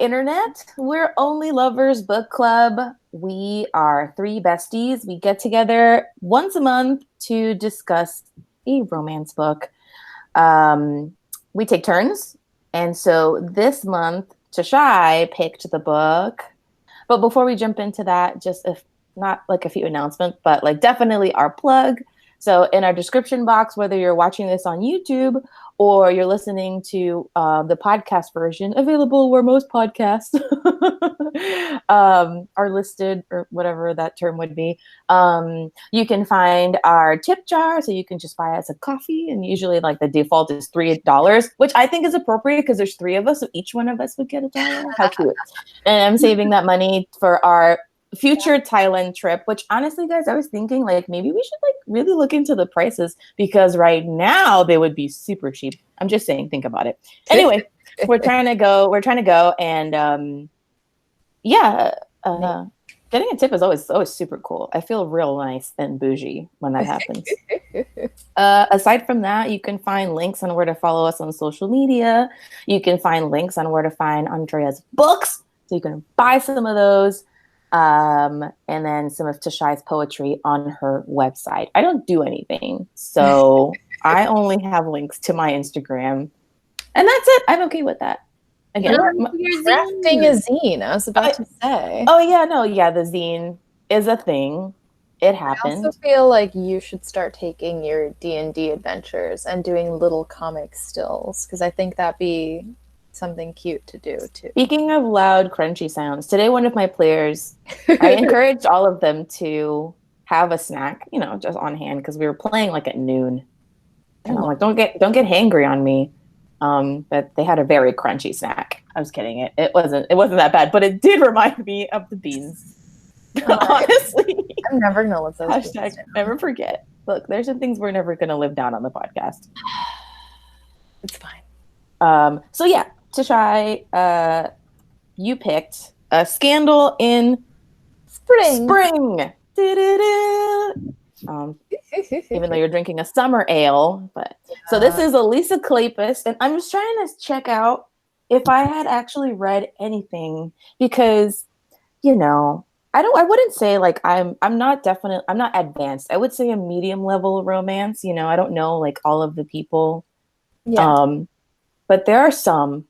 Internet. We're Only Lovers Book Club. We are three besties. We get together once a month to discuss a romance book. We take turns. And so this month, Tashay picked the book. But before we jump into that, just if not like a few announcements, but like definitely our plug. So in our description box, whether you're watching this on YouTube or you're listening to the podcast version, available where most podcasts are listed, or whatever that term would be. You can find our tip jar, so you can just buy us a coffee, and usually like the default is $3, which I think is appropriate because there's three of us, so each one of us would get $1. How cute. And I'm saving that money for our future Thailand trip, which honestly, guys, I was thinking like maybe we should like really look into the prices, because right now they would be super cheap. I'm just saying, think about it. Anyway, we're trying to go and getting a tip is always super cool. I feel real nice and bougie when that happens. Aside from that, you can find links on where to follow us on social media. You can find links on where to find Andrea's books, so you can buy some of those. And then some of Tashai's poetry on her website. I don't do anything, so I only have links to my Instagram, and that's it. I'm okay with that. Again, crafting a zine. I was about to say. Oh yeah, no, yeah, the zine is a thing. It happened. I also feel like you should start taking your D&D adventures and doing little comic stills, because I think that'd be something cute to do too. Speaking of loud, crunchy sounds, today one of my players, I encouraged all of them to have a snack, just on hand, because we were playing like at noon. And I'm like, don't get hangry on me. But they had a very crunchy snack. I was kidding. It wasn't that bad, but it did remind me of the beans. Honestly, I'm never gonna let those. Hashtag never forget. Look, there's some things we're never gonna live down on the podcast. It's fine. So yeah. Tashay, you picked a Scandal in Spring. Even though you're drinking a summer ale, but so this is Elisa Kleypas, and I'm just trying to check out if I had actually read anything, because I wouldn't say like I'm not advanced. I would say a medium level romance. I don't know like all of the people, but there are some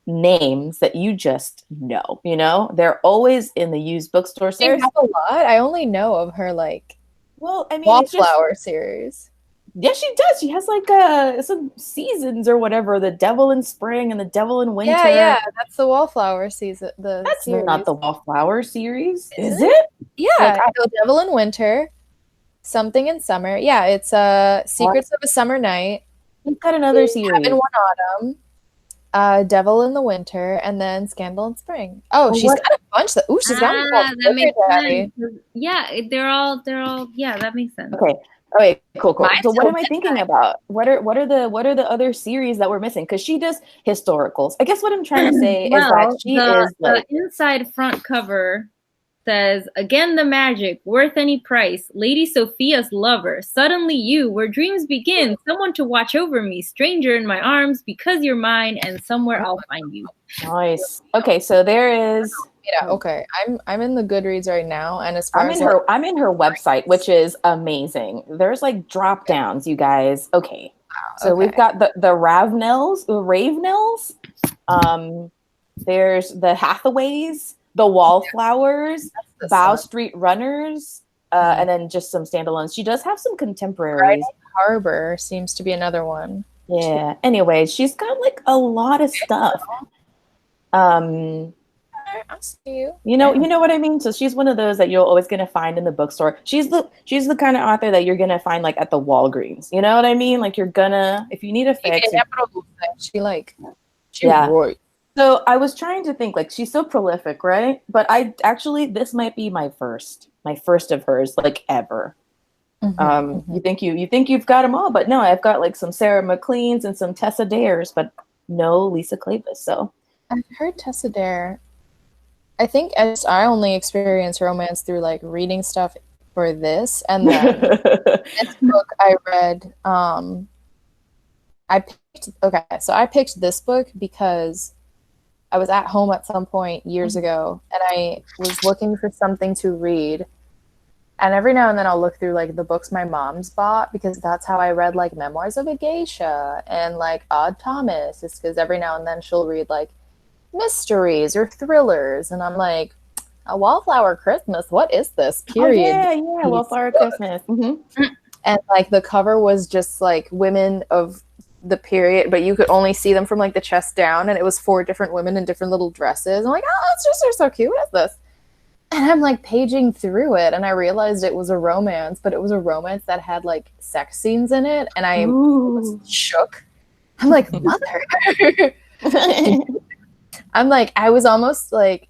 names that you just know. They're always in the used bookstore. They have a lot. I only know of her Wallflower series. Yeah, she does. She has like some seasons or whatever. The Devil in Spring and the Devil in Winter. Yeah, that's the Wallflower season. That's series. Not the Wallflower series, is it? Yeah, the Devil in Winter, Something in Summer. Yeah, it's Secrets of a Summer Night. You've got another series. Cabin One Autumn. Devil in the Winter, and then Scandal in Spring. Oh, she's got a bunch. She's got that makes sense. Yeah, they're all. Yeah, that makes sense. Okay, cool. So what am I thinking about? What are the other series that we're missing? Because she does historicals. I guess what I'm trying to say is that she is the inside front cover says, "Again the magic, worth any price. Lady Sophia's lover. Suddenly you, where dreams begin. Someone to watch over me. Stranger in my arms, because you're mine, and somewhere I'll find you." Nice. Okay, so there is. Yeah. Okay. I'm in the Goodreads right now, and as far I'm in her website, which is amazing. There's like drop downs, you guys. Okay. So we've got the Ravenels. There's the Hathaways, the Wallflowers, Bow Street Runners, and then just some standalones. She does have some contemporaries. Harbor seems to be another one. Yeah. Anyway, she's got like a lot of stuff. I'll see you. You know what I mean? So she's one of those that you're always gonna find in the bookstore. She's the kind of author that you're gonna find like at the Walgreens. You know what I mean? Like you're gonna, if you need a fix. Right. So I was trying to think, like, she's so prolific, right? But this might be my first of hers, like, ever. You think you've got them all, but no, I've got like some Sarah McLean's and some Tessa Dares, but no Lisa Kleypas. So I've heard Tessa Dare. I think I only experience romance through like reading stuff for this, and then this book I read. I picked this book because I was at home at some point years ago, and I was looking for something to read. And every now and then I'll look through like the books my mom's bought, because that's how I read like Memoirs of a Geisha and like Odd Thomas. It's because every now and then she'll read like mysteries or thrillers, and I'm like, a Wallflower Christmas, what is this? Period. Oh, yeah, Wallflower Christmas. Mm-hmm. And like the cover was just like women of the period, but you could only see them from like the chest down, and it was 4 different women in different little dresses. I'm like, oh, it's just they're so cute. What is this? And I'm like paging through it, and I realized it was a romance, but it was a romance that had like sex scenes in it, and I was shook. I'm like, mother. I'm like, I was almost like,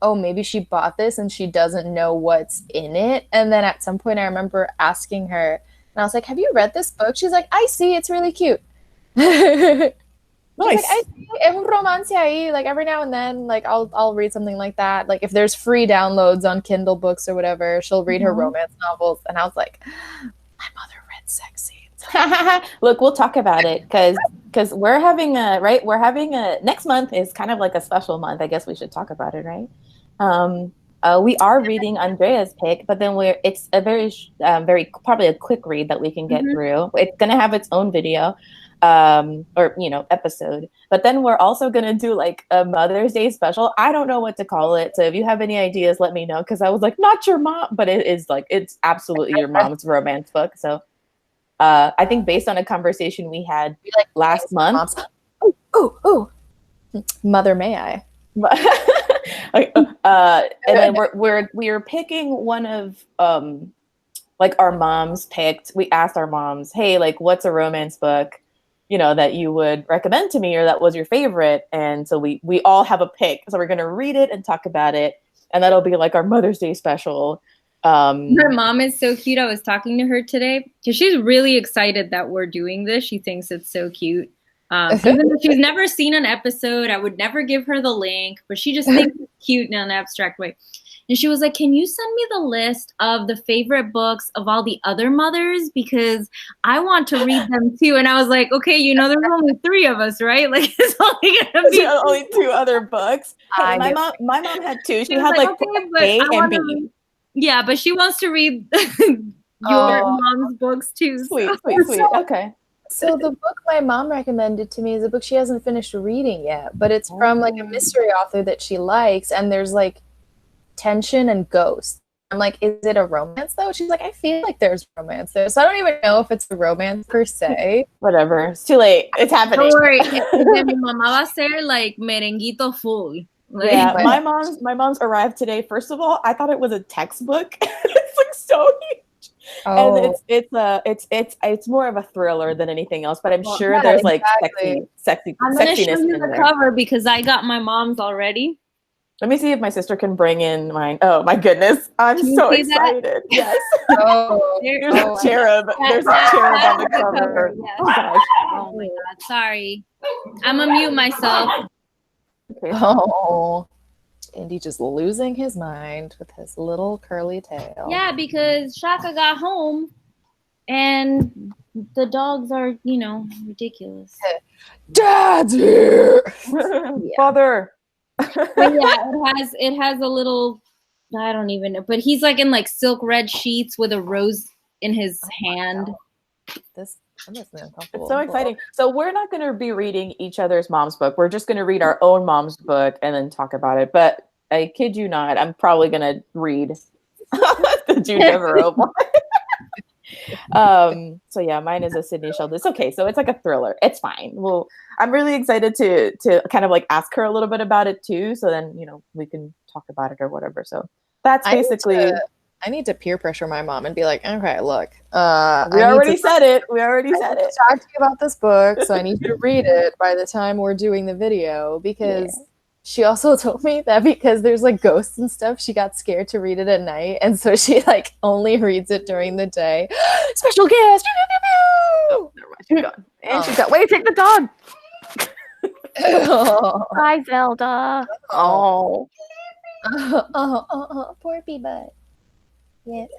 oh, maybe she bought this and she doesn't know what's in it. And then at some point I remember asking her, and I was like, have you read this book? She's like, I see, it's really cute. Nice. Like, I see, es un romance ahí. Like every now and then, like I'll read something like that. Like if there's free downloads on Kindle books or whatever, she'll read her romance novels. And I was like, my mother read sex scenes. Look, we'll talk about it because we're having a next month is kind of like a special month. I guess we should talk about it, right? We are reading Andrea's pick, but then it's a very probably a quick read that we can get through. It's gonna have its own video, or episode. But then we're also gonna do like a Mother's Day special. I don't know what to call it, so if you have any ideas, let me know. Because I was like, not your mom, but it is like it's absolutely your mom's romance book. So I think based on a conversation we had last month. Oh, Mother, may I? And then we're picking one of like our moms picked. We asked our moms, hey, like what's a romance book that you would recommend to me, or that was your favorite? And so we all have a pick, so we're gonna read it and talk about it, and that'll be like our Mother's Day special. Her mom is so cute. I was talking to her today because she's really excited that we're doing this. She thinks it's so cute. Even though she's never seen an episode, I would never give her the link, but she just thinks it's cute in an abstract way. And she was like, can you send me the list of the favorite books of all the other mothers? Because I want to read them too. And I was like, okay, there's only 3 of us, right? Like it's only gonna be only 2 other books. Hey, my mom had 2. She had like A and B. Yeah, but she wants to read your mom's books too. Sweet. Okay. So the book my mom recommended to me is a book she hasn't finished reading yet, but it's from like a mystery author that she likes, and there's like tension and ghosts. I'm like, is it a romance though? She's like, I feel like there's romance there. So I don't even know if it's a romance per se. Whatever. It's too late. It's happening. Don't worry. Mi mamá va a ser like merenguito full. Like, yeah, my mom's arrived today. First of all, I thought it was a textbook. It's like so huge, and it's more of a thriller than anything else. But I'm sure there's like sexiness. I'm gonna show you the cover because I got my mom's already. Let me see if my sister can bring in mine. Oh my goodness, I'm so excited! That? Yes. There's a cherub. There's a cherub on the cover. Yes. Oh gosh. Oh my god. Sorry, I'm gonna mute myself. Okay. Oh, Andy just losing his mind with his little curly tail. Yeah, because Shaka got home and the dogs are, ridiculous. Dad's here. Father. But yeah, it has a little, I don't even know, but he's like in like silk red sheets with a rose in his hand. It's so exciting. So we're not going to be reading each other's mom's book. We're just going to read our own mom's book and then talk about it. But I kid you not, I'm probably going to read the June Devereaux one. So yeah, mine is a Sydney Sheldon. It's okay. So it's like a thriller. It's fine. Well, I'm really excited to kind of like ask her a little bit about it too. So then, we can talk about it or whatever. So that's basically... I need to peer pressure my mom and be like, okay, look. We already said it. I need to talk to you about this book, so I need you to read it by the time we're doing the video, because she also told me that because there's like ghosts and stuff, she got scared to read it at night, and so she like only reads it during the day. Special guest! Oh, never mind. She's gone. And she's got, wait, take the dog! Hi, Zelda. Oh. Poor P-Butt. Yes.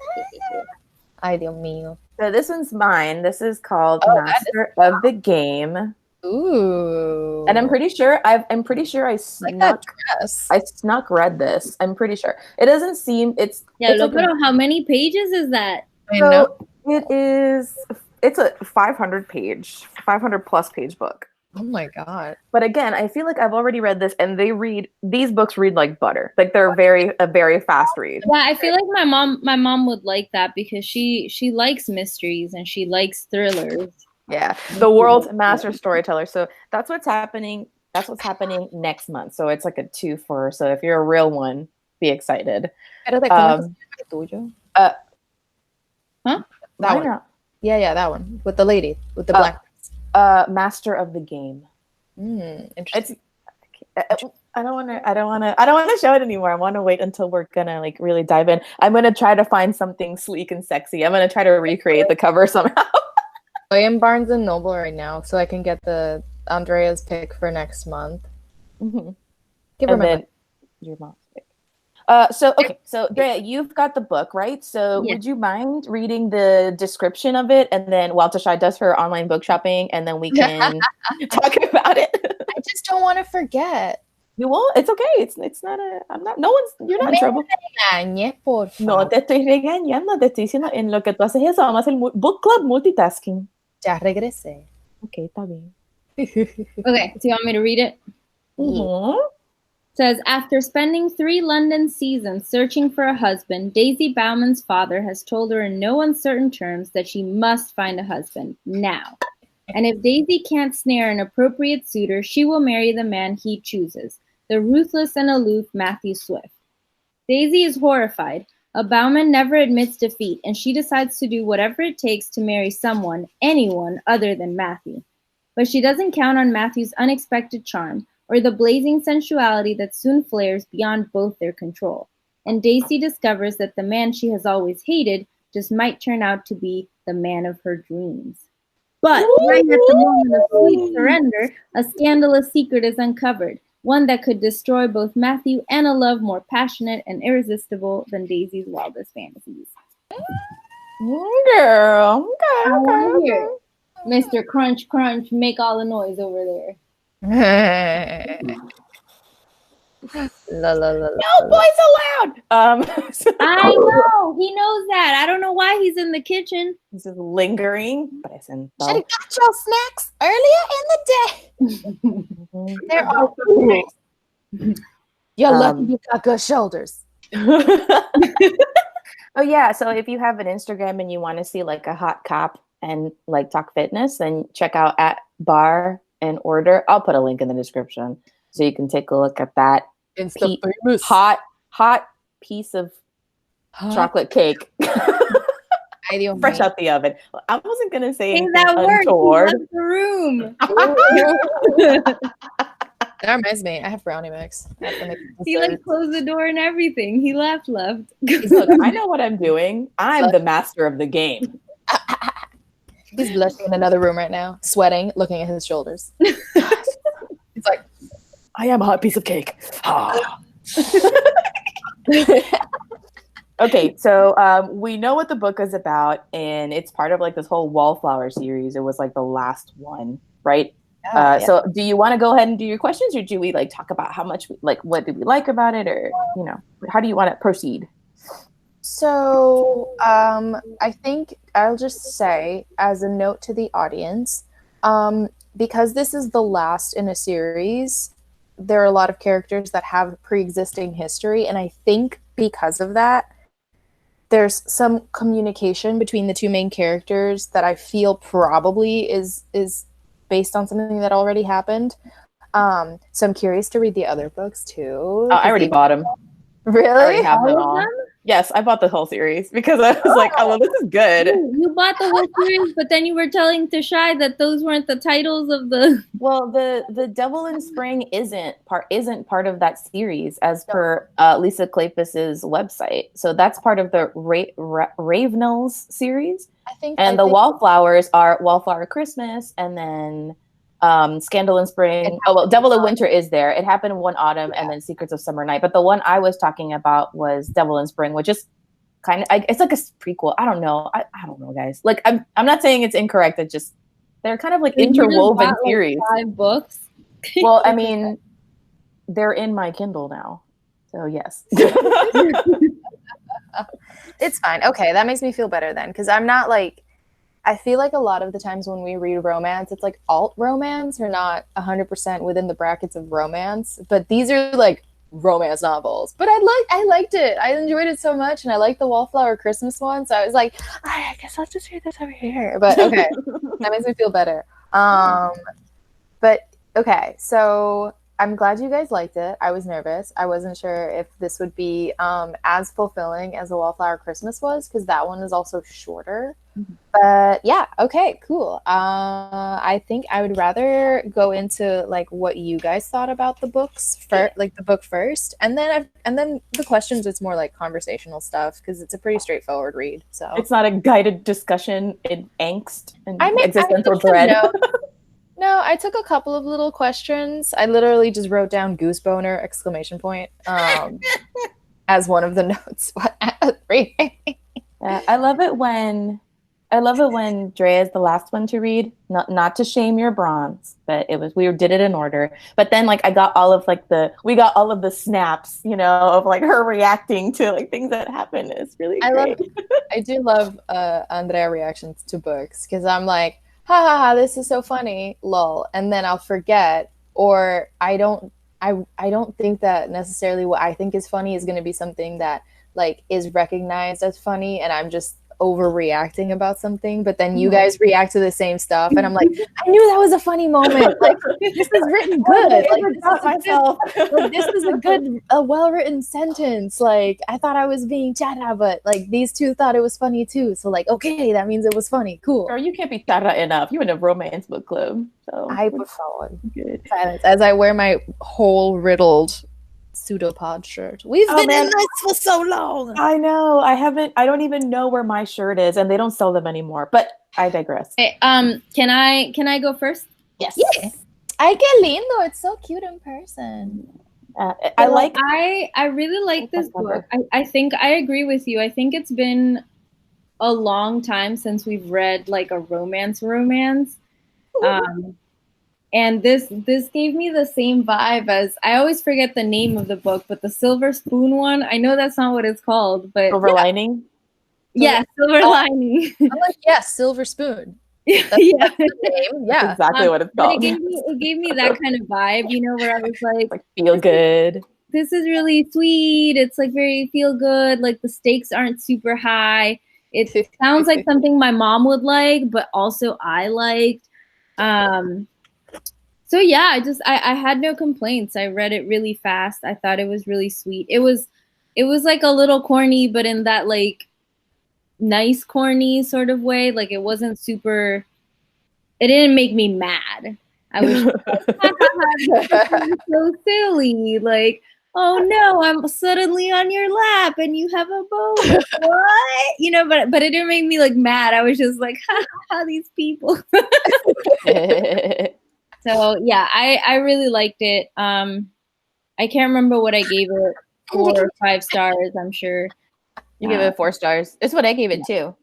Ay, Dios mío. So this one's mine. This is called Master of the Game. Ooh. And I'm pretty sure I like that dress. snuck read this. I'm pretty sure. It doesn't seem it's look like at how many pages is that? I know. it's a 500 plus page book. Oh my god. But again, I feel like I've already read this, and these books read like butter. Like they're a very fast read. Yeah, I feel like my mom would like that because she likes mysteries and she likes thrillers. Yeah, the world's master storyteller. So that's what's happening. That's what's happening next month. So it's like a 2-for. So if you're a real one, be excited. Huh? That One. Yeah, that one with the lady with the black. Master of the Game. Interesting. I don't want to show it anymore. I want to wait until we're gonna like really dive in. I'm gonna try to find something sleek and sexy. I'm gonna try to recreate the cover somehow. I am Barnes and Noble right now, so I can get the Andrea's pick for next month. Mm-hmm. Give her my your mom's pick. So Andrea, you've got the book, right? So would you mind reading the description of it, and then while Tashay does her online book shopping, and then we can talk about it. I just don't want to forget. You won't. It's okay. It's not a. I'm not. No one's. You're not in trouble. No te estoy regañando. Te estoy diciendo en lo que tú haces eso. Vamos a hacer book club multitasking. Ya regresé. Okay, está bien. Okay, so you want me to read it? Mm-hmm. Says, after spending 3 London seasons searching for a husband, Daisy Bauman's father has told her in no uncertain terms that she must find a husband now. And if Daisy can't snare an appropriate suitor, she will marry the man he chooses, the ruthless and aloof Matthew Swift. Daisy is horrified. A Bauman never admits defeat, and she decides to do whatever it takes to marry someone, anyone other than Matthew. But she doesn't count on Matthew's unexpected charm, or the blazing sensuality that soon flares beyond both their control. And Daisy discovers that the man she has always hated just might turn out to be the man of her dreams. But right at the moment of sweet surrender, a scandalous secret is uncovered, one that could destroy both Matthew and a love more passionate and irresistible than Daisy's wildest fantasies. Girl, I want to hear it. Mr. Crunch Crunch, make all the noise over there. No boys allowed. I know. He knows that. I don't know why he's in the kitchen. He's just lingering. Should have got your snacks earlier in the day. There are rules. You're lucky you got good shoulders. Oh yeah. So if you have an Instagram and you want to see like a hot cop and like talk fitness, then check out at Bar and Order. I'll put a link in the description so you can take a look at that hot piece of chocolate cake. Fresh out the oven. I wasn't gonna say anything that untoward. Left the room. That reminds me, I have brownie mix. He like closed the door and everything. He left. Look, I know what I'm doing. I'm the master of the game. He's blushing in another room right now, sweating, looking at his shoulders. He's like, I am a hot piece of cake. Okay, so we know what the book is about, and it's part of like this whole Wallflower series. It was like the last one, right? Yeah. So do you want to go ahead and do your questions, or do we like talk about how much, like, what did we like about it, or, you know, how do you want to proceed? So I think I'll just say, as a note to the audience, because this is the last in a series, there are a lot of characters that have pre-existing history, and I think because of that, there's some communication between the two main characters that I feel probably is based on something that already happened. So I'm curious to read the other books too. Oh, I already bought them. Really? I already have them all. Yes, I bought the whole series because I was like, oh, well, this is good. You bought the whole series, but then you were telling Tashay that those weren't the titles of the... Well, the Devil in Spring isn't part of that series as per Lisa Kleypas's website. So that's part of the Ravenels series. I think the Wallflowers are Wallflower Christmas, and then Scandal in Spring. Oh, well, Devil in Winter is there. It happened one autumn, and then Secrets of Summer Night. But the one I was talking about was Devil in Spring, which is kind of, it's like a prequel. I don't know. I don't know, guys. Like, I'm not saying it's incorrect. It just, They're kind of like You just interwoven bought, like, series. 5 books. Well, I mean, they're in my Kindle now, so yes. It's fine. Okay, that makes me feel better then, because I'm not like, I feel like a lot of the times when we read romance, it's like alt romance or not 100% within the brackets of romance. But these are like romance novels. But I liked it. I enjoyed it so much, and I liked the Wallflower Christmas one. So I was like, I guess I'll just read this over here. But okay, that makes me feel better. But okay, so I'm glad you guys liked it. I was nervous. I wasn't sure if this would be as fulfilling as the Wallflower Christmas was, because that one is also shorter. But yeah, okay, cool. I think I would rather go into like what you guys thought about the books first, like the book first, and then the questions is more like conversational stuff because it's a pretty straightforward read. So It's not a guided discussion in angst and I existential dread. No, I took a couple of little questions. I literally just wrote down goose boner exclamation point as one of the notes. I love it when Drea is the last one to read. Not to shame your bronze, but we did it in order. But then like we got all of the snaps, of like her reacting to like things that happen. It's really great. I do love Andrea reactions to books because I'm like, ha ha ha, this is so funny, lol, and then I'll forget, or I don't think that necessarily what I think is funny is going to be something that like is recognized as funny, and I'm just overreacting about something, but then you guys react to the same stuff, and I'm like, I knew that was a funny moment. Like this is written good. This is a well-written sentence. Like I thought I was being chata, but like these two thought it was funny too. So like, okay, that means it was funny. Cool. Girl, you can't be chata enough. You're in a romance book club. So I prefer good silence as I wear my whole riddled pseudopod shirt. We've been in this for so long. I know. I don't even know where my shirt is, and they don't sell them anymore. But I digress. Okay, can I go first? Yes. Yeah. Ay, qué lindo. It's so cute in person. I really like this book. I think I agree with you. I think it's been a long time since we've read like a romance. And this gave me the same vibe as, I always forget the name of the book, but the Silver Spoon one. I know that's not what it's called, but Silver Lining. Yeah, Silver Lining. I'm like, yes, Silver Spoon. That's the name. Yeah, that's exactly what it's called. It gave me that kind of vibe, where I was like feel good. This is really sweet. It's like very feel good. Like the stakes aren't super high. It sounds like something my mom would like, but also I liked. So yeah, I had no complaints. I read it really fast. I thought it was really sweet. It was like a little corny, but in that like nice corny sort of way. Like it wasn't super, it didn't make me mad. I was like, so silly. Like, oh no, I'm suddenly on your lap and you have a boner. What? But it didn't make me like mad. I was just like, ha ha ha, these people. So yeah, I really liked it. I can't remember what I gave it, 4 or 5 stars, I'm sure. You gave it 4 stars. It's what I gave it too.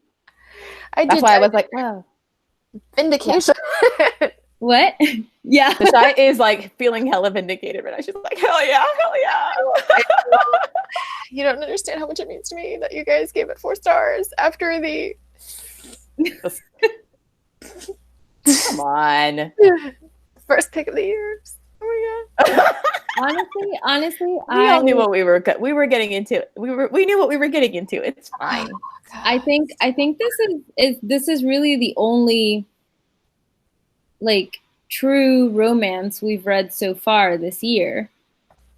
That's why I was like, oh. Vindication. Yeah. What? Yeah. Tashay is like feeling hella vindicated right now. She's like, hell yeah. You don't understand how much it means to me that you guys gave it 4 stars after the Come on. First pick of the year. Oh my god. Honestly, we all knew what we were getting into. We knew what we were getting into. It's fine. I think this is really the only like true romance we've read so far this year.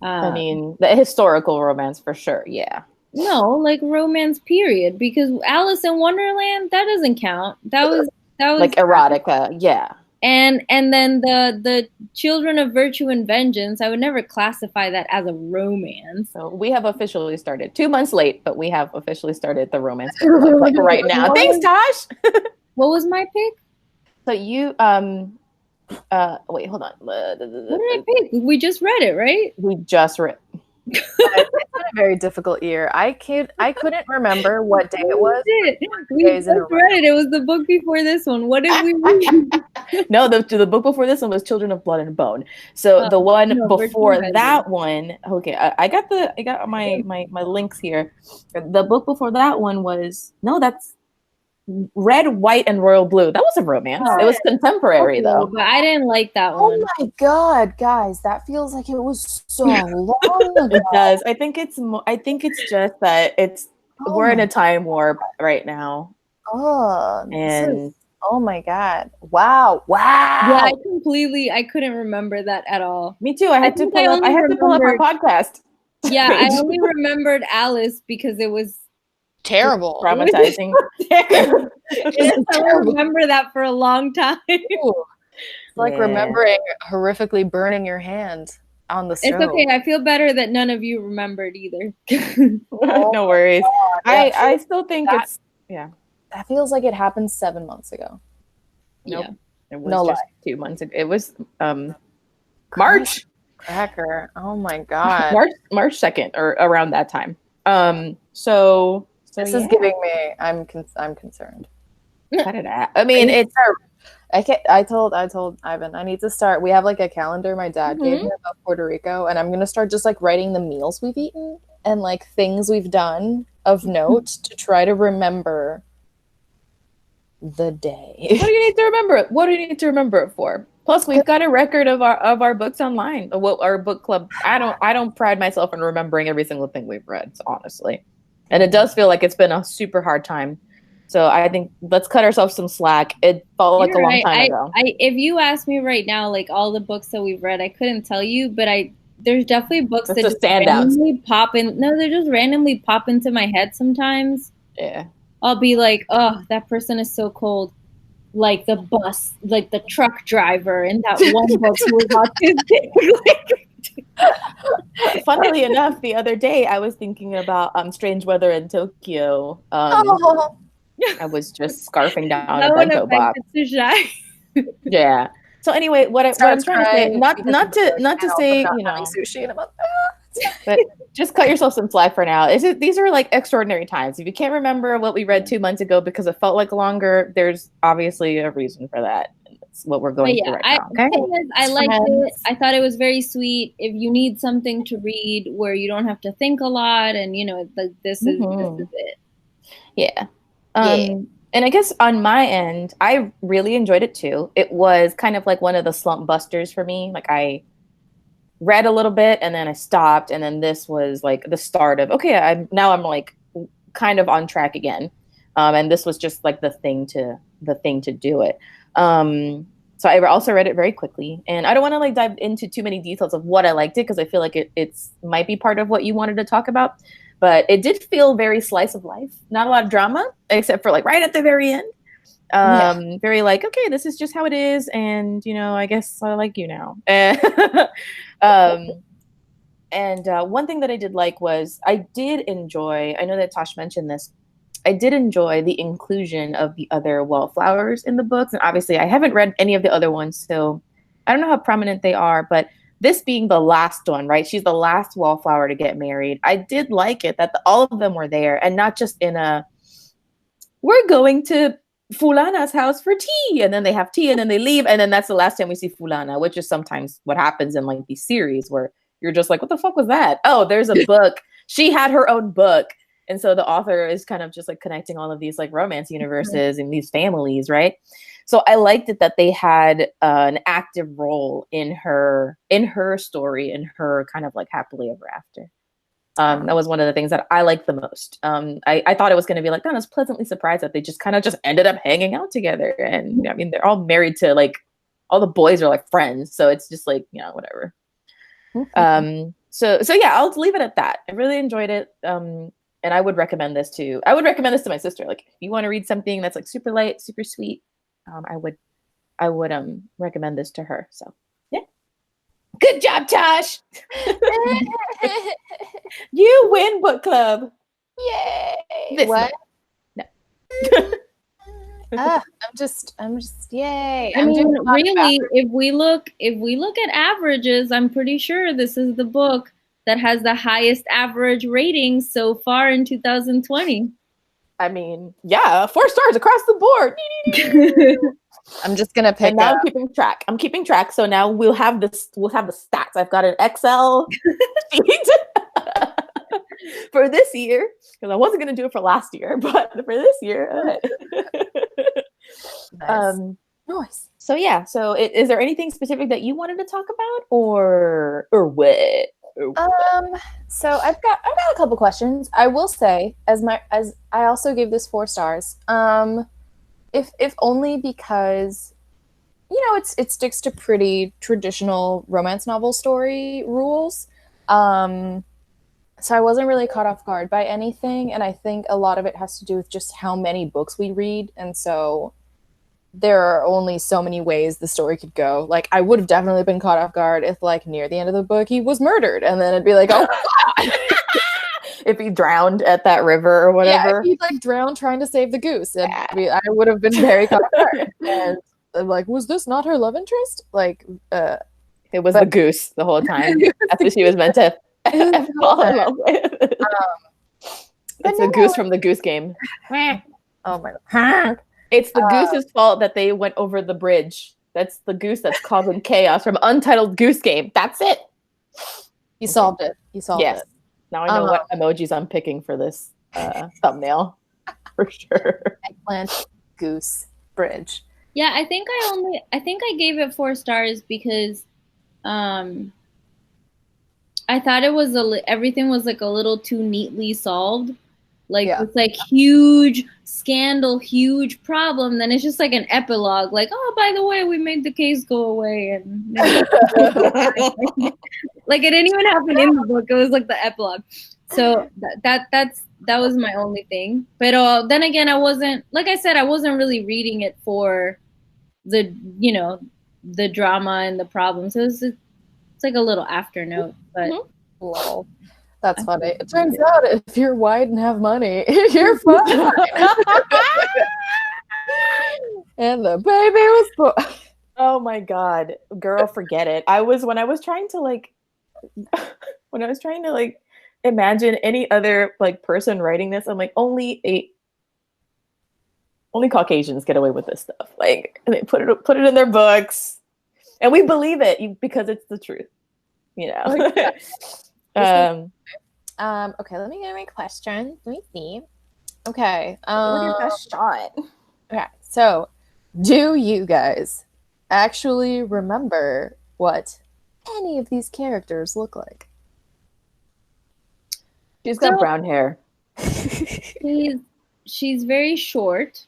I mean, the historical romance for sure. Yeah. No, like romance period, because Alice in Wonderland, that doesn't count. That was like erotica. Yeah. And then the Children of Virtue and Vengeance, I would never classify that as a romance. So we have officially started 2 months late, but we have officially started the romance like right now. Thanks, Tosh. What was my pick? So you wait, hold on. What did I pick? We just read it, right? We just read. It's been a very difficult year. I couldn't remember what day it was. We just read it. It was the book before this one. What did we read? No, the book before this one was Children of Blood and Bone. So the one no, before Virgin that one, okay, I got my links here. The book before that one was that's Red, White, and Royal Blue. That was a romance. It was contemporary though. But I didn't like that one. Oh my god, guys, that feels like it was so long ago. It does. I think it's just that we're in a time warp right now. Oh, and oh my god. Wow. Yeah, I couldn't remember that at all. Me too. I had to pull up our podcast. Yeah, I only remembered Alice because it was terrible. Traumatizing. I remember that for a long time. It's like remembering horrifically burning your hand on the stove. It's okay. I feel better that none of you remembered either. No worries. I still think it's That feels like it happened 7 months ago. Nope. Yeah. It was just 2 months ago. It was March. Cracker. Oh my god. March 2nd or around that time. So this is giving me I'm concerned. I mean, I told Ivan I need to start. We have like a calendar my dad gave me about Puerto Rico, and I'm gonna start just like writing the meals we've eaten and like things we've done of note to try to remember the day. What do you need to remember it? What do you need to remember it for? Plus, we've got a record of our books online. Our book club. I don't pride myself in remembering every single thing we've read, honestly, and it does feel like it's been a super hard time. So I think let's cut ourselves some slack. It felt like a long time ago. If you ask me right now, like all the books that we've read, I couldn't tell you, but there's definitely books that just randomly pop in. No, they just randomly pop into my head sometimes. Yeah. I'll be like, oh, that person is so cold. Like the bus, like the truck driver in that one book who was autistic. Funnily enough, the other day I was thinking about Strange Weather in Tokyo. I was just scarfing down a bento box. Yeah. So anyway, what I'm trying to say, not to say, sushi in a month. But just cut yourself some slack for now. These are like extraordinary times. If you can't remember what we read 2 months ago because it felt like longer, there's obviously a reason for that. That's what we're going through right now. Okay? I liked it. I thought it was very sweet. If you need something to read where you don't have to think a lot, and this is it. Yeah. And I guess on my end, I really enjoyed it too. It was kind of like one of the slump busters for me. Like I read a little bit and then I stopped, and then this was like the start of I'm like kind of on track again. And this was just like the thing to do it. So I also read it very quickly, and I don't want to like dive into too many details of what I liked it because I feel like it's might be part of what you wanted to talk about. But it did feel very slice of life. Not a lot of drama, except for like right at the very end. Very like, okay, this is just how it is, and I guess I like you now. And one thing that I did like was I did enjoy. I know that Tosh mentioned this. I did enjoy the inclusion of the other wallflowers in the books, and obviously I haven't read any of the other ones, so I don't know how prominent they are, but. This being the last one, right? She's the last wallflower to get married. I did like it that all of them were there, and not just in we're going to Fulana's house for tea, and then they have tea, and then they leave, and then that's the last time we see Fulana, which is sometimes what happens in like these series where you're just like, what the fuck was that? Oh, there's a book. She had her own book. And so the author is kind of just like connecting all of these like romance universes and these families, right? So I liked it that they had an active role in her story, in her kind of like happily ever after. That was one of the things that I liked the most. I thought it was going to be like, I was pleasantly surprised that they just kind of just ended up hanging out together. And I mean, they're all married to like, all the boys are like friends. So it's just like, whatever. So yeah, I'll leave it at that. I really enjoyed it. And I would recommend this to my sister. Like, if you want to read something that's like super light, super sweet, I would recommend this to her. So yeah. Good job, Tosh. You win book club. Yay. What? No. I'm just yay. I mean, really, if we look at averages, I'm pretty sure this is the book that has the highest average rating so far in 2020. I mean, yeah, 4 stars across the board. I'm just gonna pick. And now I'm keeping track. So now we'll have this. We'll have the stats. I've got an Excel sheet for this year because I wasn't gonna do it for last year, but for this year. Nice. So yeah. So is there anything specific that you wanted to talk about, or what? So I've got a couple questions. I will say, as I also gave this 4 stars. If only because, it sticks to pretty traditional romance novel story rules. So I wasn't really caught off guard by anything, and I think a lot of it has to do with just how many books we read, and so there are only so many ways the story could go. Like, I would have definitely been caught off guard if, like, near the end of the book he was murdered, and then it'd be like, oh God. If he drowned at that river or whatever. Yeah, if he like drowned trying to save the goose, I would have been very caught off guard. And I'm like, was this not her love interest? Like, it was the goose the whole time. That's what she was meant to fall in love with. It's the goose from the Goose Game. Oh my God. It's the goose's fault that they went over the bridge. That's the goose that's causing chaos from Untitled Goose Game. That's it. You solved it. You solved it. Now I know what emojis I'm picking for this thumbnail, for sure. Eggplant, goose, bridge. Yeah, I think I gave it 4 stars because I thought it was everything was like a little too neatly solved. Like it's like huge scandal, huge problem. Then it's just like an epilogue, like, oh, by the way, we made the case go away, and like it didn't even happen in the book. It was like the epilogue. So that was my only thing. But then again, I wasn't, like I said, I wasn't really reading it for the the drama and the problems. So it's like a little afternote, but. Lol. That's funny. It turns out if you're white and have money, you're fine. And the baby was born. Oh my God, girl, forget it. When I was trying to imagine any other like person writing this, I'm like, only Caucasians get away with this stuff. Like, and they put it in their books, and we believe it because it's the truth. Okay, let me get my question. Let me see. Okay. What's your best shot? Okay, so do you guys actually remember what any of these characters look like? She's got brown hair. She's very short.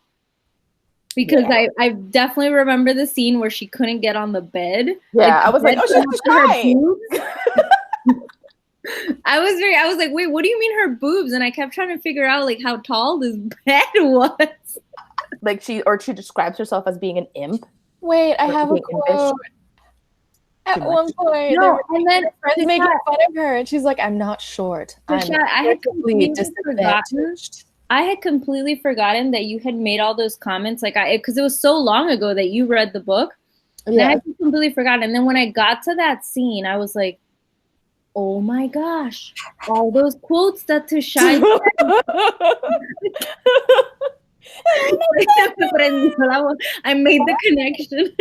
Because I definitely remember the scene where she couldn't get on the bed. Yeah, I was like, oh, she's crying. I was like, wait, what do you mean her boobs? And I kept trying to figure out like how tall this bed was. Like she describes herself as being an imp. Wait, I have a quote. At one point, and then friends making fun of her, and she's like, "I'm not short. I had completely forgotten that you had made all those comments, like because it was so long ago that you read the book. And I had completely forgotten. And then when I got to that scene, I was like, oh my gosh, all those quotes that Tashay I made the connection.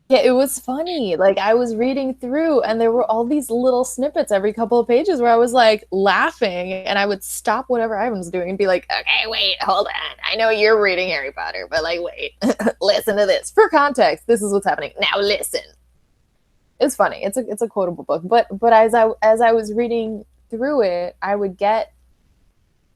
Yeah, it was funny. Like, I was reading through, and there were all these little snippets every couple of pages where I was like laughing, and I would stop whatever I was doing and be like, okay, wait, hold on. I know you're reading Harry Potter, but like, wait, listen to this. For context, this is what's happening. Now listen. It's funny. It's a quotable book. But as I was reading through it, I would get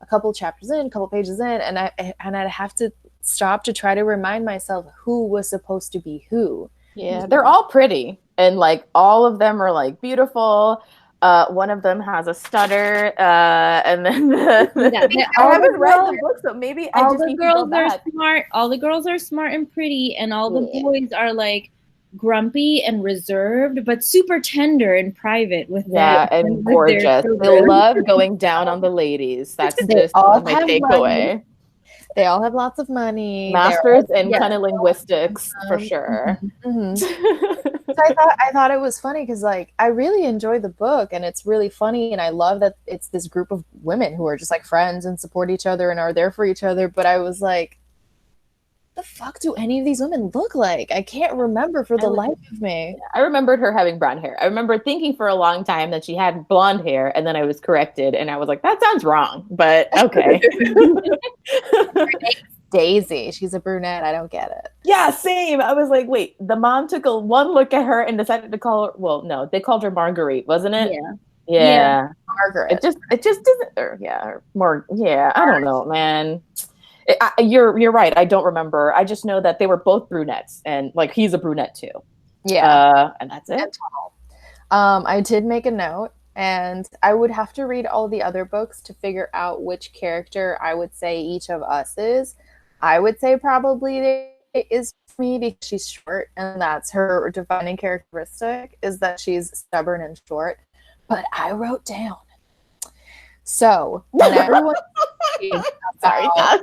a couple chapters in, a couple pages in, and I'd have to stop to try to remind myself who was supposed to be who. Yeah, they're all pretty, and like all of them are like beautiful. One of them has a stutter, and then I haven't read the book, so maybe all the girls are smart. All the girls are smart and pretty, and all the boys are like grumpy and reserved, but super tender and private with them. And gorgeous. They love going down on the ladies. That's just my takeaway. They all have lots of money. Masters in kind of linguistics for sure. Mm-hmm. So I thought it was funny because like I really enjoy the book and it's really funny and I love that it's this group of women who are just like friends and support each other and are there for each other. But I was like, the fuck do any of these women look like? I can't remember for the life of me. I remembered her having brown hair. I remember thinking for a long time that she had blonde hair, and then I was corrected, and I was like, that sounds wrong, but okay. Daisy. She's a brunette. I don't get it. Yeah, same. I was like, wait, the mom took one look at her and decided to call her, well, no, they called her Marguerite, wasn't it? Yeah. Margaret. It just doesn't, I don't know, man. You're right. I don't remember. I just know that they were both brunettes, and like he's a brunette too. Yeah, and that's it. I did make a note, and I would have to read all the other books to figure out which character I would say each of us is. I would say probably it is me because she's short, and that's her defining characteristic is that she's stubborn and short. But I wrote down. So when everyone sorry, Tash.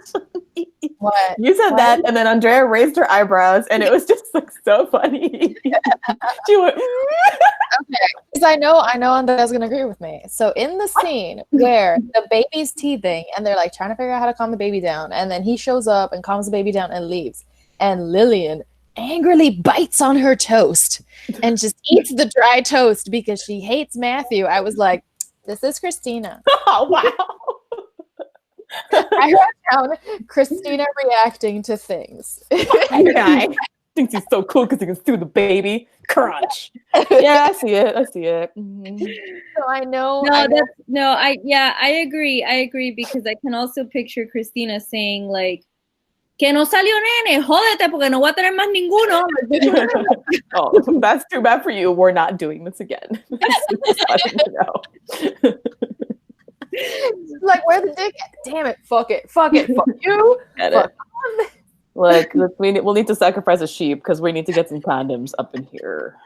What? You said that, and then Andrea raised her eyebrows, and it was just like so funny. She went, okay, because I know Andrea's gonna agree with me. So in the scene where the baby's teething, and they're like trying to figure out how to calm the baby down, and then he shows up and calms the baby down and leaves, and Lillian angrily bites on her toast and just eats the dry toast because she hates Matthew. I was like, this is Christina. Oh, wow. I wrote down Christina reacting to things. Guy thinks he's so cool because he can sue the baby. Crunch. Yeah, I see it. Mm-hmm. So I know. I agree because I can also picture Christina saying like, que no salió nene, jódete porque no voy a tener más ninguno. Oh, that's too bad for you. We're not doing this again. Like, where the dick at? Damn it, fuck it, fuck you. Look, we'll need to sacrifice a sheep because we need to get some condoms up in here.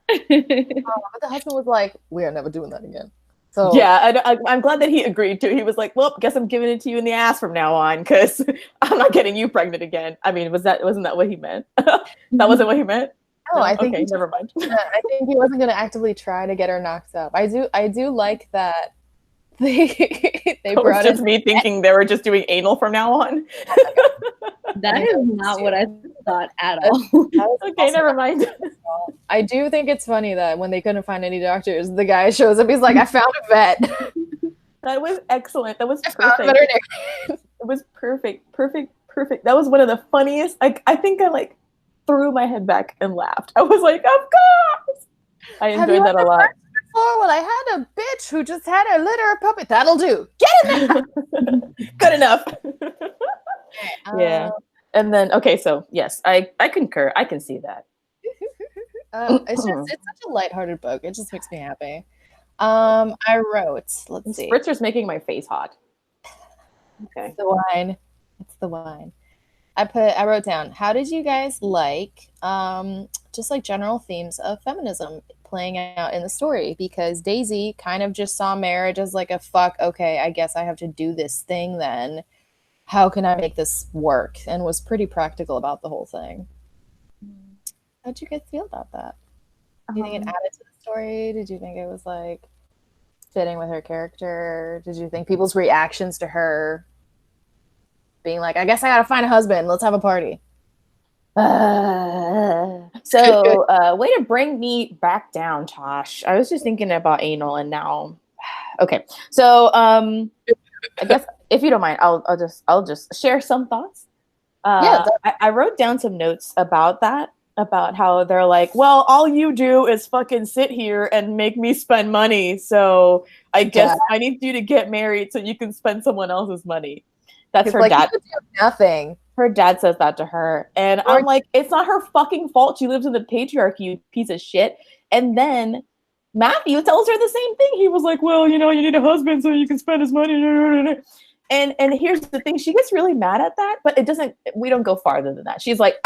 But the husband was like, we are never doing that again. So yeah, I'm glad that he agreed to. He was like, well, guess I'm giving it to you in the ass from now on because I'm not getting you pregnant again. I mean, wasn't that what he meant? That wasn't what he meant? No, I think never mind. I think he wasn't going to actively try to get her knocked up. I do like that they brought just me thinking they were just doing anal from now on. That is not what I thought at all. Okay, never mind. I do think it's funny that when they couldn't find any doctors, the guy shows up. He's like, I found a vet. That was excellent. That was perfect. It was perfect. That was one of the funniest. I think I like threw my head back and laughed. I was like, of course. I enjoyed that a lot. Well, I had a bitch who just had a litter of puppet. That'll do. Get in there. Good enough. Yeah. And then, okay, so yes, I concur. I can see that. It's such a lighthearted book. It just makes me happy. I wrote, let's see. Spritzer's making my face hot. Okay. It's the wine. I wrote down, how did you guys like just like general themes of feminism playing out in the story? Because Daisy kind of just saw marriage as like a fuck, okay, I guess I have to do this thing then. How can I make this work? And was pretty practical about the whole thing. How'd you guys feel about that? Do you think it added to the story? Did you think it was like fitting with her character? Did you think people's reactions to her being like, I guess I gotta find a husband, let's have a party? So way to bring me back down, Tosh. I was just thinking about anal and now okay. So I guess if you don't mind, I'll just share some thoughts. I wrote down some notes about that, about how they're like, well, all you do is fucking sit here and make me spend money. So I guess I need you to get married so you can spend someone else's money. That's her dad. Nothing. Her dad says that to her. And I'm like, it's not her fucking fault. She lives in the patriarchy, you piece of shit. And then Matthew tells her the same thing. He was like, well, you need a husband so you can spend his money. And here's the thing. She gets really mad at that, but we don't go farther than that. She's like,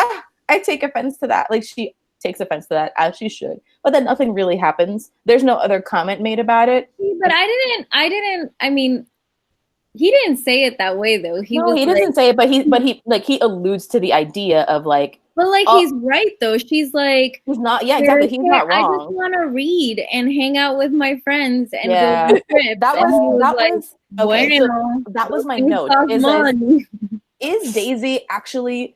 I take offense to that. Like she takes offense to that as she should, but then nothing really happens. There's no other comment made about it. But I mean, He didn't say it that way though. He doesn't say it, but he alludes to the idea of like. But like he's right though. She's like he's not. Yeah, exactly. He's not wrong. I just want to read and hang out with my friends and go on trips. That was my note. Is Daisy actually?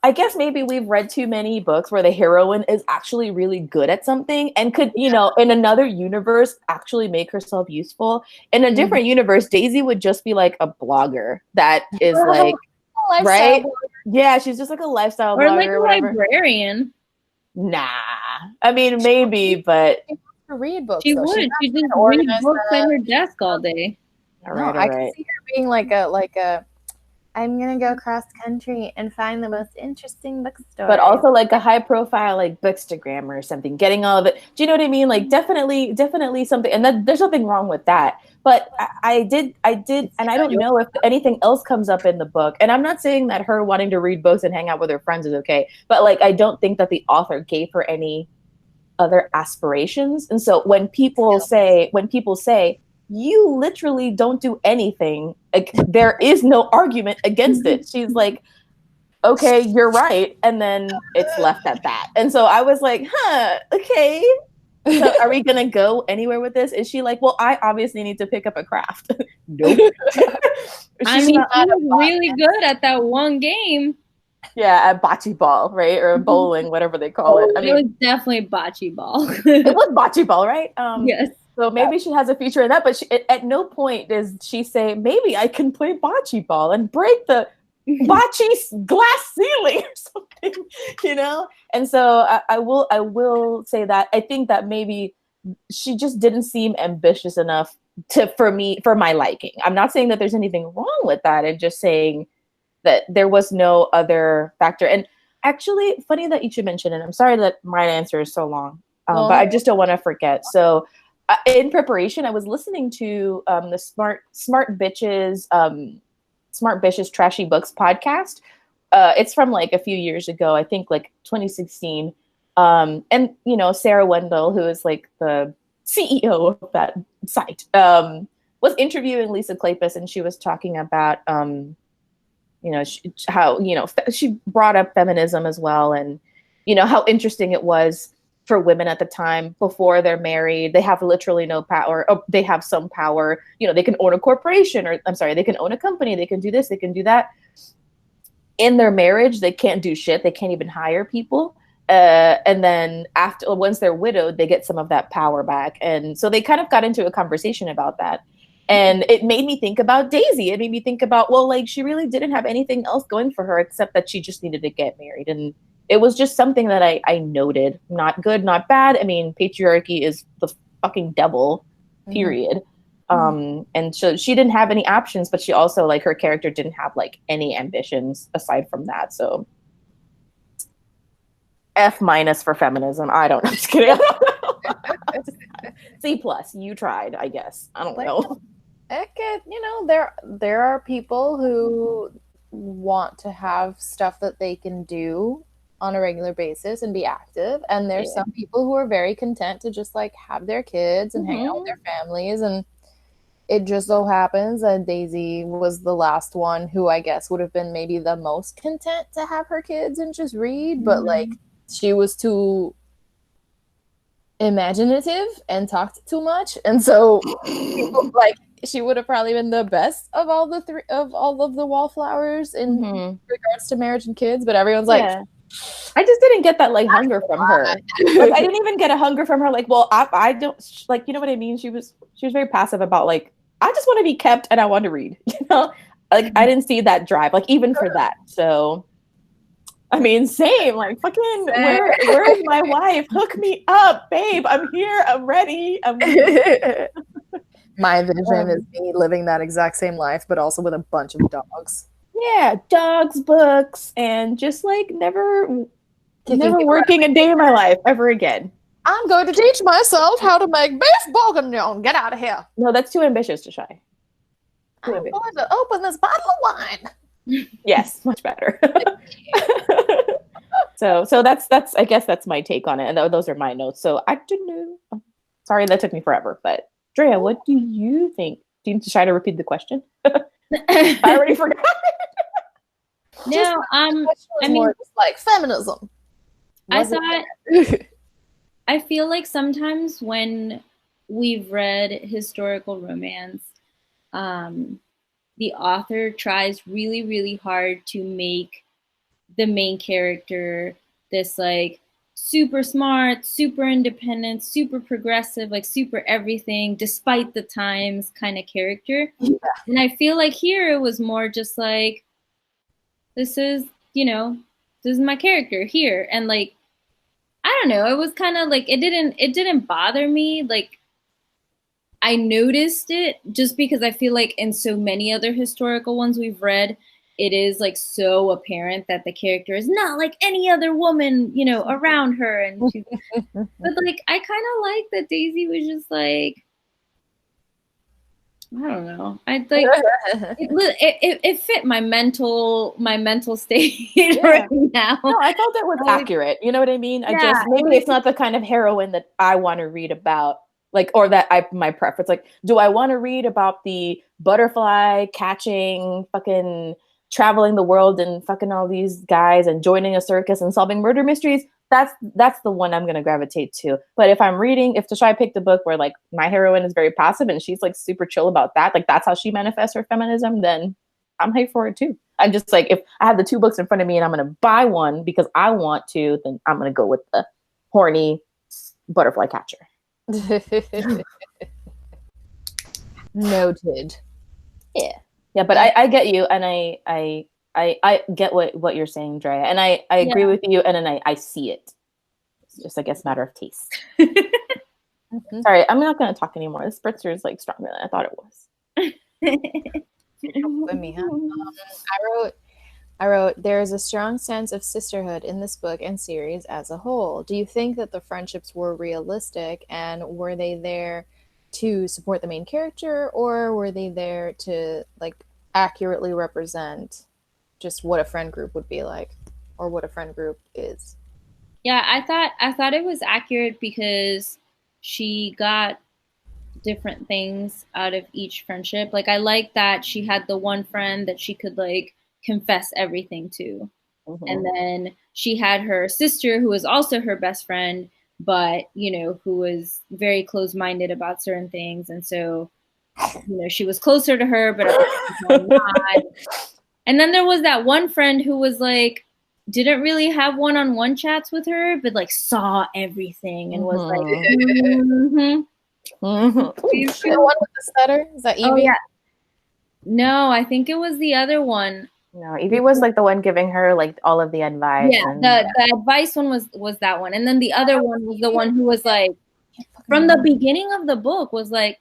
I guess maybe we've read too many books where the heroine is actually really good at something and could, in another universe, actually make herself useful. In a different universe, Daisy would just be like a blogger that is like, right? Blogger. Yeah, she's just like a lifestyle blogger like or whatever. Librarian. Nah, I mean maybe, but she read books. She would. She just read books at her desk all day. All right. I can see her being like a. I'm gonna go cross country and find the most interesting bookstore. But also like a high profile like Bookstagram or something, getting all of it. Do you know what I mean? Like definitely something, and there's nothing wrong with that. But I did, and I don't know if anything else comes up in the book. And I'm not saying that her wanting to read books and hang out with her friends is okay, but like I don't think that the author gave her any other aspirations. And so when people say you literally don't do anything, like there is no argument against it. She's like, okay, you're right. And then it's left at that. And so I was like, okay. So are we going to go anywhere with this? Is she like, well, I obviously need to pick up a craft. Nope. She was really good at that one game. Yeah, at bocce ball, right? Or bowling, whatever they call it. I mean, it was definitely bocce ball. It was bocce ball, right? Yes. So maybe she has a future in that, but at no point does she say, maybe I can play bocce ball and break the bocce glass ceiling or something, And so I will say that I think that maybe she just didn't seem ambitious enough for my liking. I'm not saying that there's anything wrong with that. I'm just saying that there was no other factor. And actually, funny that you should mention it. I'm sorry that my answer is so long, but I just don't want to forget. So in preparation, I was listening to the Smart Bitches Trashy Books podcast. It's from like a few years ago, I think like 2016. And Sarah Wendell, who is like the CEO of that site, was interviewing Lisa Kleypas, and she was talking about how she brought up feminism as well, and how interesting it was for women at the time before they're married. They have literally no power. Or they have some power. They can own a corporation, or they can own a company. They can do this. They can do that. In their marriage, they can't do shit. They can't even hire people. And then once they're widowed, they get some of that power back. And so they kind of got into a conversation about that. And it made me think about Daisy. It made me think about, well, like she really didn't have anything else going for her except that she just needed to get married. And it was just something that I noted. Not good, not bad. I mean, patriarchy is the fucking devil, period. And so she didn't have any options, but she also, like, her character didn't have like any ambitions aside from that. So F- for feminism. I don't know. Just kidding. C+. You tried, I guess. I don't know. There are people who want to have stuff that they can do on a regular basis and be active, and there's some people who are very content to just like have their kids and hang out with their families. And it just so happens that Daisy was the last one who I guess would have been maybe the most content to have her kids and just read, but like she was too imaginative and talked too much, and so people, like, she would have probably been the best of all of the wallflowers in regards to marriage and kids. But everyone's like, I just didn't get that like hunger from her. Like, I didn't even get a hunger from her. Like, well, I don't like, you know what I mean? She was very passive about like, I just want to be kept and I want to read. Like I didn't see that drive, like even for that. So, I mean, same. Like, fucking, where is my wife? Hook me up, babe. I'm here. I'm ready. My vision is me living that exact same life, but also with a bunch of dogs. Yeah, dogs, books, and just like never working a day in my life ever again. I'm going to teach myself how to make beef bourguignon. Get out of here. No, that's too ambitious, Tashay. I'm going to open this bottle of wine. Yes, much better. So that's I guess that's my take on it, and those are my notes. So I don't know. Sorry that took me forever, but Andrea, what do you think? Do you need to try to repeat the question? I already forgot. No, I mean, more just like feminism. I feel like sometimes when we've read historical romance, the author tries really, really hard to make the main character this like super smart, super independent, super progressive, like super everything, despite the times kind of character. Yeah. And I feel like here it was more just like, this is my character here. And like, I don't know, it was kind of like, it didn't bother me. Like, I noticed it just because I feel like in so many other historical ones we've read, it is like so apparent that the character is not like any other woman, around her. And but like, I kind of like that Daisy was just like, I don't know. I like it fit my mental state right now. No, I felt it was accurate. You know what I mean? Yeah, maybe it's not the kind of heroine that I want to read about. Like, or that my preference. Like, do I want to read about the butterfly catching, fucking traveling the world and fucking all these guys and joining a circus and solving murder mysteries? That's the one I'm gonna gravitate to. But if Tashay picked a book where like my heroine is very passive and she's like super chill about that, like that's how she manifests her feminism, then I'm hyped for it too. I'm just like, if I have the two books in front of me and I'm gonna buy one because I want to, then I'm gonna go with the horny butterfly catcher. Noted. Yeah, but I get you, and I get what you're saying, Andrea, and I agree with you, and then I see it. It's just, I guess, matter of taste. Sorry, I'm not going to talk anymore. The spritzer is like stronger than I thought it was. I wrote, there is a strong sense of sisterhood in this book and series as a whole. Do you think that the friendships were realistic, and were they there to support the main character, or were they there to like accurately represent just what a friend group would be like, or what a friend group is? Yeah, I thought it was accurate because she got different things out of each friendship. Like, I like that she had the one friend that she could like confess everything to. Mm-hmm. And then she had her sister who was also her best friend, but who was very close-minded about certain things. And so she was closer to her, but not. And then there was that one friend who was like, didn't really have one-on-one chats with her, but like saw everything and was like, the one with the stutter? Is that Evie? Oh, yeah. No, I think it was the other one. No, Evie was like the one giving her like all of the advice. Yeah, the advice one was that one. And then the other one was the one who was like, from the beginning of the book was like,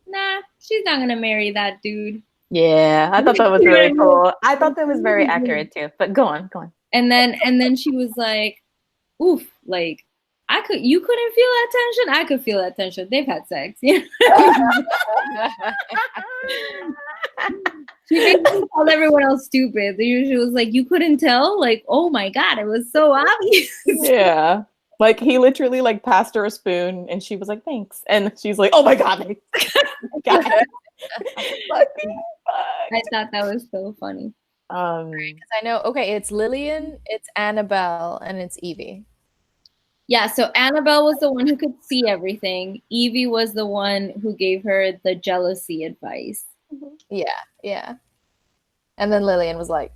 nah, she's not going to marry that dude. Yeah, I thought that was really cool. I thought that was very accurate too, but go on. And then she was like, oof, like, you couldn't feel that tension? I could feel that tension. They've had sex. She basically called everyone else stupid. She was like, you couldn't tell? Like, oh my God, it was so obvious. Yeah. Like, he literally like passed her a spoon and she was like, thanks. And she's like, oh my God. I thought that was so funny. Because I know, okay, it's Lillian, it's Annabelle, and it's Evie. Yeah, so Annabelle was the one who could see everything. Evie was the one who gave her the jealousy advice. Yeah. And then Lillian was like,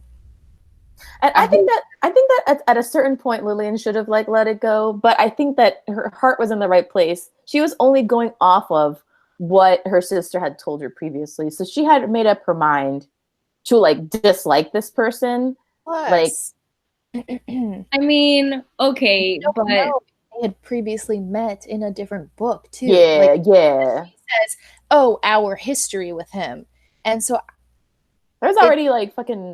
and I think that at a certain point Lillian should have like let it go, but I think that her heart was in the right place. She was only going off of what her sister had told her previously, so she had made up her mind to like dislike this person. Plus, like, I mean, okay, but they had previously met in a different book too. Yeah. She says, "Oh, our history with him," and so there's already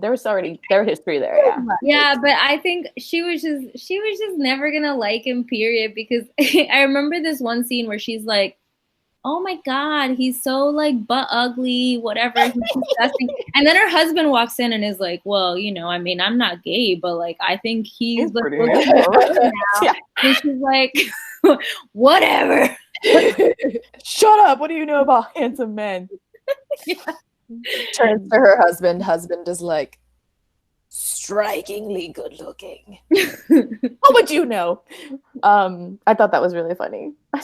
their history there. Yeah, but I think she was just never gonna like him. Period. Because I remember this one scene where she's like, oh my God, he's so like butt ugly, whatever. He's disgusting. And then her husband walks in and is like, well, I mean, I'm not gay, but like, I think he's like, now. Yeah. And she's like, whatever. Shut up. What do you know about handsome men? Turns to her husband. Husband is like, strikingly good looking. How would you know? I thought that was really funny. I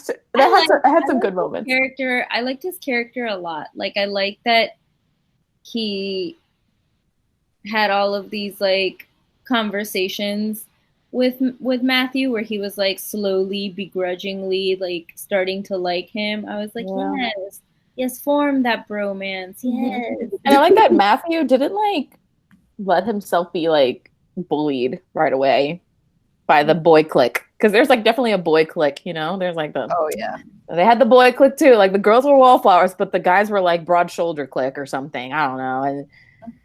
had some good moments. I liked his character a lot. Like, I like that he had all of these like conversations with Matthew where he was like slowly, begrudgingly like starting to like him. I was like, yes, form that bromance. Yes. And I like that Matthew didn't like let himself be like bullied right away by the boy clique, because there's like definitely a boy clique, you know. There's like they had the boy clique too, like the girls were wallflowers but the guys were like broad shoulder clique or something, I don't know, and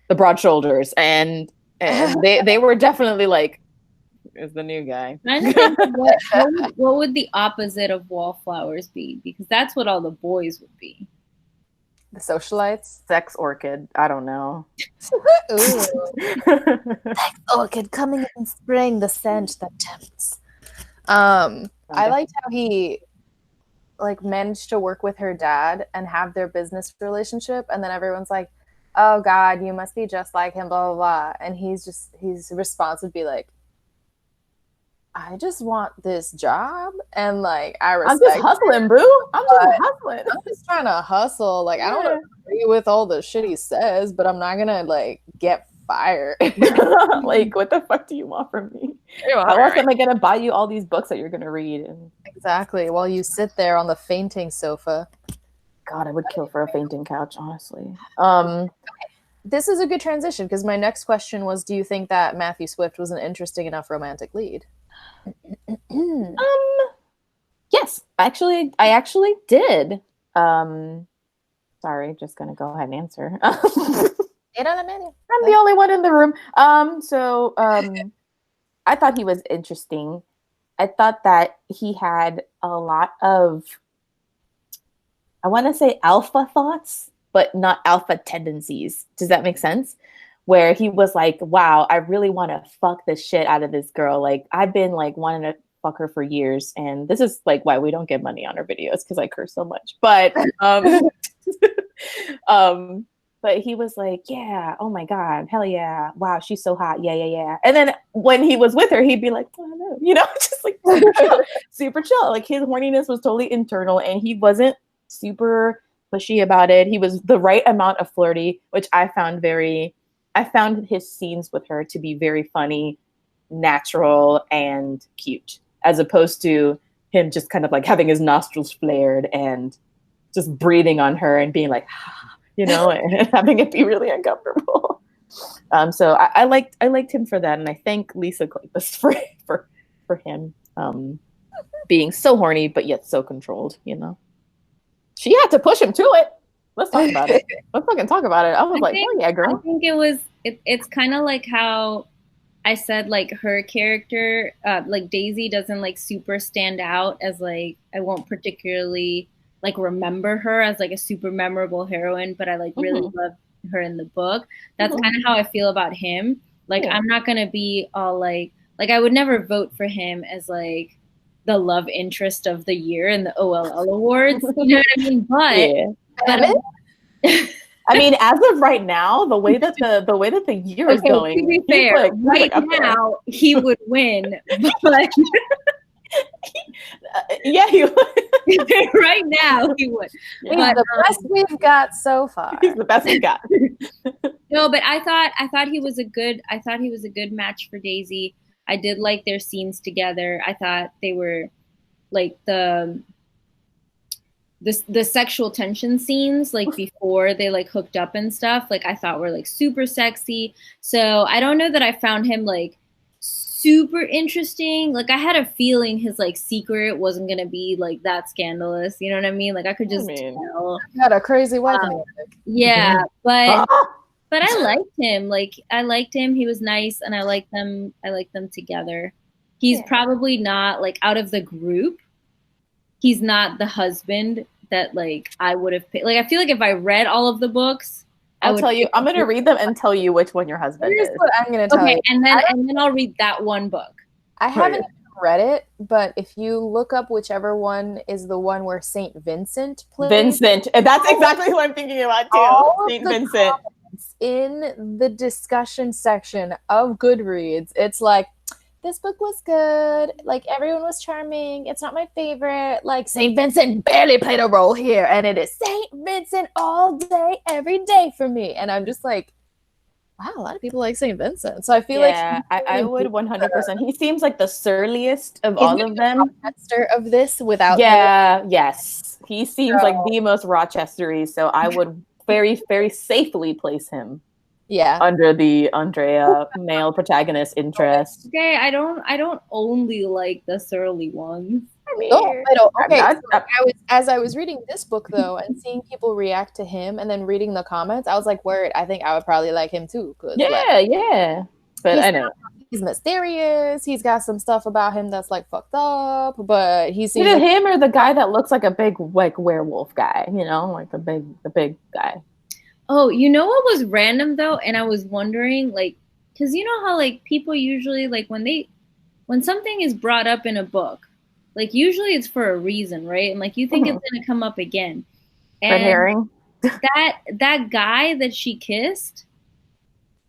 the broad shoulders, and they were definitely like, is the new guy. What would the opposite of wallflowers be? Because that's what all the boys would be. The socialites? Sex orchid. I don't know. Sex orchid coming in spring, the scent that tempts. I liked how he like managed to work with her dad and have their business relationship, and then everyone's like, oh God, you must be just like him, blah, blah, blah. And his response would be like, I just want this job, and like I'm just hustling, boo. I'm just trying to hustle. Like I don't agree with all the shit he says, but I'm not gonna like get fired. Like, what the fuck do you want from me? How else am I gonna buy you all these books that you're gonna read? Exactly. While you sit there on the fainting sofa. God, I would kill for a fainting couch, honestly. This is a good transition because my next question was, do you think that Matthew Swift was an interesting enough romantic lead? Yes, I actually did. Sorry, just gonna go ahead and answer. I'm the only one in the room. I thought he was interesting. I thought that he had a lot of, I want to say alpha thoughts, but not alpha tendencies. Does that make sense? Where he was like, wow, I really want to fuck the shit out of this girl. Like, I've been like wanting to fuck her for years. And this is like why we don't get money on our videos, because I curse so much. But but he was like, yeah, oh my God, hell yeah. Wow, she's so hot. Yeah. And then when he was with her, he'd be like, oh, no. You know, just like super chill. Like his horniness was totally internal and he wasn't super pushy about it. He was the right amount of flirty, which I found his scenes with her to be very funny, natural, and cute, as opposed to him just kind of like having his nostrils flared and just breathing on her and being like, you know, and having it be really uncomfortable. So I liked him for that, and I thank Lisa Kleypas for him being so horny but yet so controlled. You know, she had to push him to it. Let's talk about it. Let's fucking talk about it. I was like, oh yeah, girl. I think it's kind of like how I said, like her character, like Daisy doesn't like super stand out as like, I won't particularly like remember her as like a super memorable heroine, but I like really love her in the book. That's kind of how I feel about him. Like, I'm not going to be all like I would never vote for him as like the love interest of the year in the OLL awards. You know what I mean? But I mean, as of right now, the way that the year is going, to be fair, now he would win. But yeah, he would. Right now he would. But the best we've got so far. He's the best we got. No, but I thought he was a good match for Daisy. I did like their scenes together. I thought they were like the sexual tension scenes, like before they like hooked up and stuff, like I thought were like super sexy. So I don't know that I found him like super interesting. Like I had a feeling his like secret wasn't gonna be like that scandalous. You know what I mean? Like I could just tell. Got a crazy wife. Yeah, but I liked him. Like I liked him. He was nice, and I liked them together. He's probably not like out of the group. He's not the husband that like I would have picked. Like I feel like if I read all of the books, I'll tell you. I'm going to read them and tell you which one your husband is. What I'm going to tell you. And then I'll read that one book. I haven't read it, but if you look up whichever one is the one where Saint Vincent plays, Vincent. That's exactly who I'm thinking about all too. of Saint the Vincent. in the discussion section of Goodreads, it's like, this book was good, like everyone was charming, it's not my favorite, like Saint Vincent barely played a role here, and it is Saint Vincent all day every day for me. And I'm just like, wow, a lot of people like Saint Vincent. So I feel like I would 100%. He seems like the surliest of all of them. Rochester of this without yes, he seems like the most Rochestery, so I would very, very safely place him under the Andrea male protagonist interest. Okay, I don't only like the surly ones. I don't. Okay, as I was reading this book though, and seeing people react to him, and then reading the comments, I was like, "Word, I think I would probably like him too." Yeah. But I know he's mysterious. He's got some stuff about him that's like fucked up, but he seems either him or the guy that looks like a big like werewolf guy. You know, like the big guy. Oh, you know what was random though, and I was wondering, like, because you know how like people usually like when something is brought up in a book. Like, usually it's for a reason, right? And, like, you think it's going to come up again. And red herring. that guy that she kissed,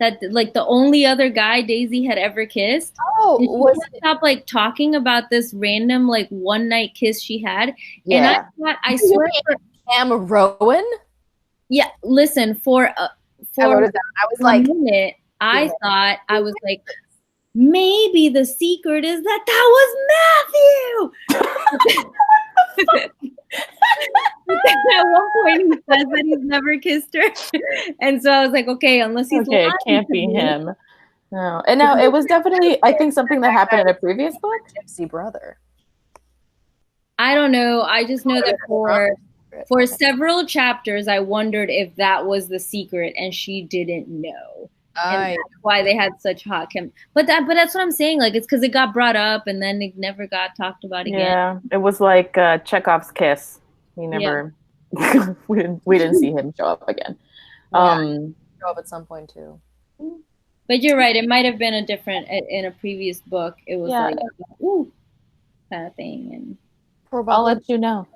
that, like, the only other guy Daisy had ever kissed. Was stop, like, talking about this random, like, one-night kiss she had. Yeah. And I swear. Cam Rowan? Yeah, listen, for I was like, a minute, I thought, I was like, maybe the secret is that was Matthew. At one point, he says that he's never kissed her, and so I was like, okay, unless he's it can't be him. No, and no, it was definitely, I think, something that happened in a previous book. Gypsy brother. I don't know. I just know that for several chapters, I wondered if that was the secret, and she didn't know. And that's why they had such hot chem. But that's what I'm saying. Like, it's because it got brought up and then it never got talked about again. Yeah, it was like Chekhov's kiss. He never. Yeah. we didn't see him show up again. Show up at some point too. But you're right. It might have been in a previous book. It was like, ooh, kind of thing. And I'll let you know.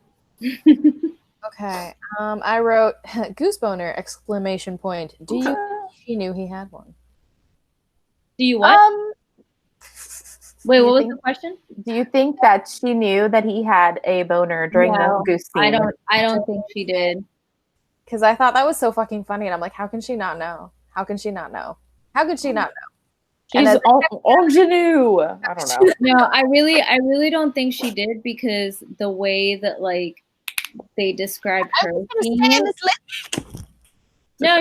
Okay. I wrote goose boner ! Do you? She knew he had one. Do you what? Wait, what was the question? Do you think that she knew that he had a boner during the goose scene? I don't think she did. Because I thought that was so fucking funny, and I'm like, how can she not know? How can she not know? How could she not know? She's ingenue. I don't know. No, I really don't think she did, because the way that like they described her. No,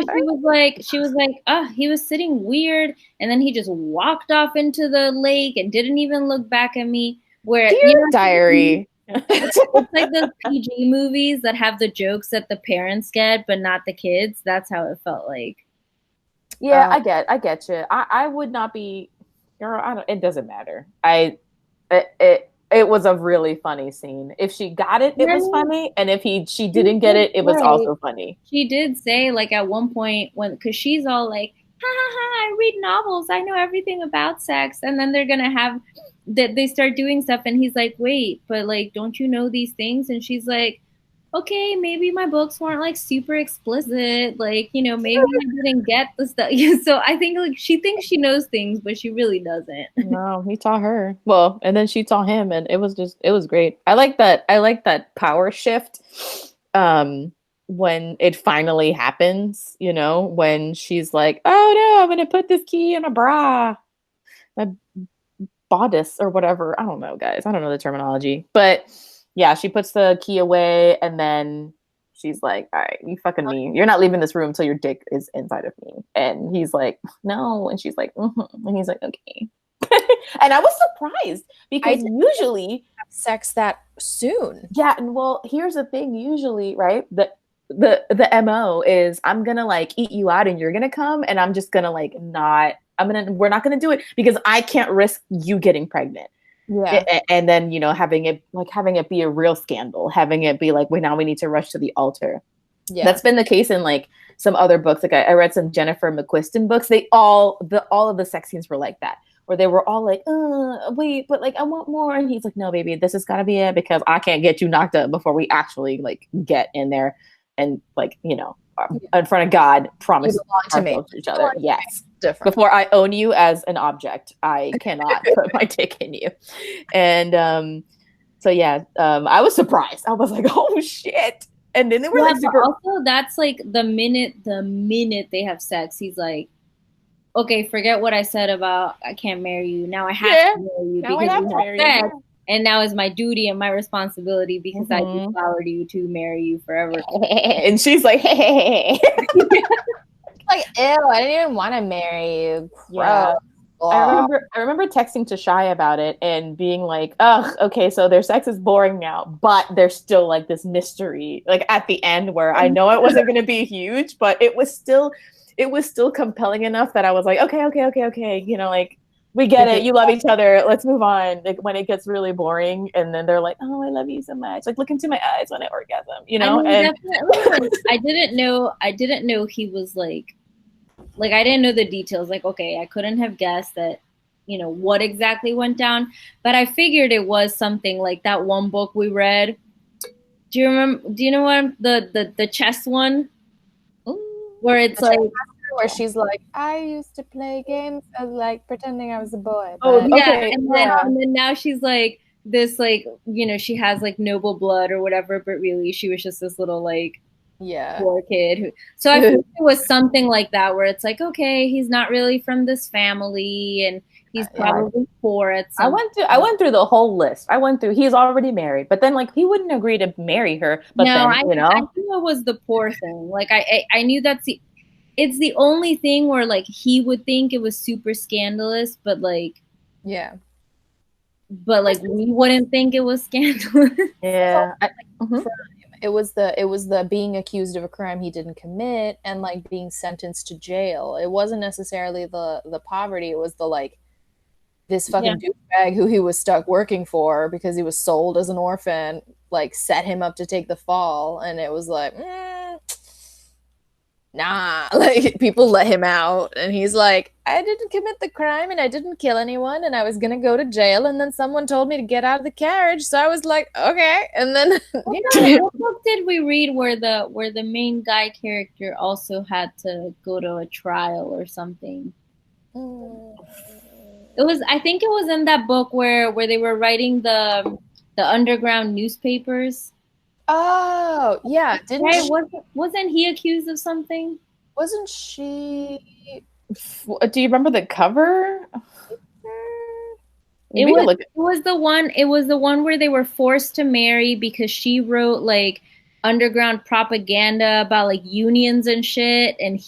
she was like, oh, he was sitting weird, and then he just walked off into the lake and didn't even look back at me. Where Dear diary. It's like those PG movies that have the jokes that the parents get, but not the kids. That's how it felt like. Yeah, I get you. I would not be, girl. It doesn't matter. It was a really funny scene. If she got it, it was funny, and if she didn't get it, it was also funny. She did say, like, at one point, because she's all like, ha ha ha, I read novels, I know everything about sex, and then they're gonna have that they start doing stuff, and he's like, wait, but like, don't you know these things? And she's like, okay, maybe my books weren't like super explicit, like, you know, maybe I didn't get the stuff. So I think like she thinks she knows things, but she really doesn't. No, he taught her. Well, and then she taught him, and it was great. I like that power shift when it finally happens, you know, when she's like, oh no, I'm gonna put this key in a bra. My bodice or whatever. I don't know, guys. I don't know the terminology. But yeah, she puts the key away, and then she's like, all right, you fucking me. You're not leaving this room until your dick is inside of me. And he's like, no. And she's like, mm-hmm. And he's like, okay. And I was surprised because usually have sex that soon. Yeah, and well, here's the thing. Usually, right, the MO is I'm gonna like eat you out and you're gonna come, and I'm just gonna like we're not gonna do it because I can't risk you getting pregnant. Yeah. And then, you know, having it be a real scandal, having it be like, wait, now we need to rush to the altar. Yeah. That's been the case in like some other books. Like I read some Jennifer McQuiston books. All of the sex scenes were like that, where they were all like, wait, but like I want more. And he's like, no, baby, this has got to be it because I can't get you knocked up before we actually like get in there and like, you know, in front of God, promise ourselves to each other. Yes. Different. Before I own you as an object, I cannot put my dick in you. And so yeah, I was surprised. I was like, oh shit. And then they were like super. Also, that's like the minute they have sex, he's like, okay, forget what I said about I can't marry you. Now I have to marry you because we have sex. And now it's my duty and my responsibility because I deflowered you to marry you forever. And she's like, hey. Like, ew, I didn't even want to marry you. Yeah. I remember texting Tashay about it and being like, ugh, okay, so their sex is boring now, but there's still like this mystery, like at the end where I know it wasn't gonna be huge, but it was still compelling enough that I was like, okay, you know, like we get it, you love each other, let's move on. Like when it gets really boring and then they're like, oh, I love you so much, like look into my eyes when I orgasm, you know. I mean, definitely. I didn't know he was like I didn't know the details. Like, okay, I couldn't have guessed that, you know, what exactly went down, but I figured it was something like that one book we read. Do you know what the chess one? Where it's like where she's like, I used to play games as like pretending I was a boy. Oh yeah, okay. And then now she's like this, like, you know, she has like noble blood or whatever, but really she was just this little like poor kid who, so I think it was something like that where it's like, okay, he's not really from this family and he's probably poor at some I went through the whole list. He's already married, but then like he wouldn't agree to marry her. But no, then, you know, I knew it was the poor thing. Like I knew it's the only thing where like he would think it was super scandalous, but like we wouldn't think it was scandalous. Yeah. It was the being accused of a crime he didn't commit and like being sentenced to jail. It wasn't necessarily the poverty. It was the like this fucking douchebag who he was stuck working for because he was sold as an orphan, like set him up to take the fall. And it was like, nah, like people let him out and he's like, I didn't commit the crime and I didn't kill anyone and I was gonna go to jail and then someone told me to get out of the carriage, so I was like, okay. And then what book did we read where the main guy character also had to go to a trial or something? I think it was in that book where they were writing the underground newspapers. Oh, yeah. Wasn't he accused of something? Wasn't she? Do you remember the cover? It was the one where they were forced to marry because she wrote like underground propaganda about like unions and shit, and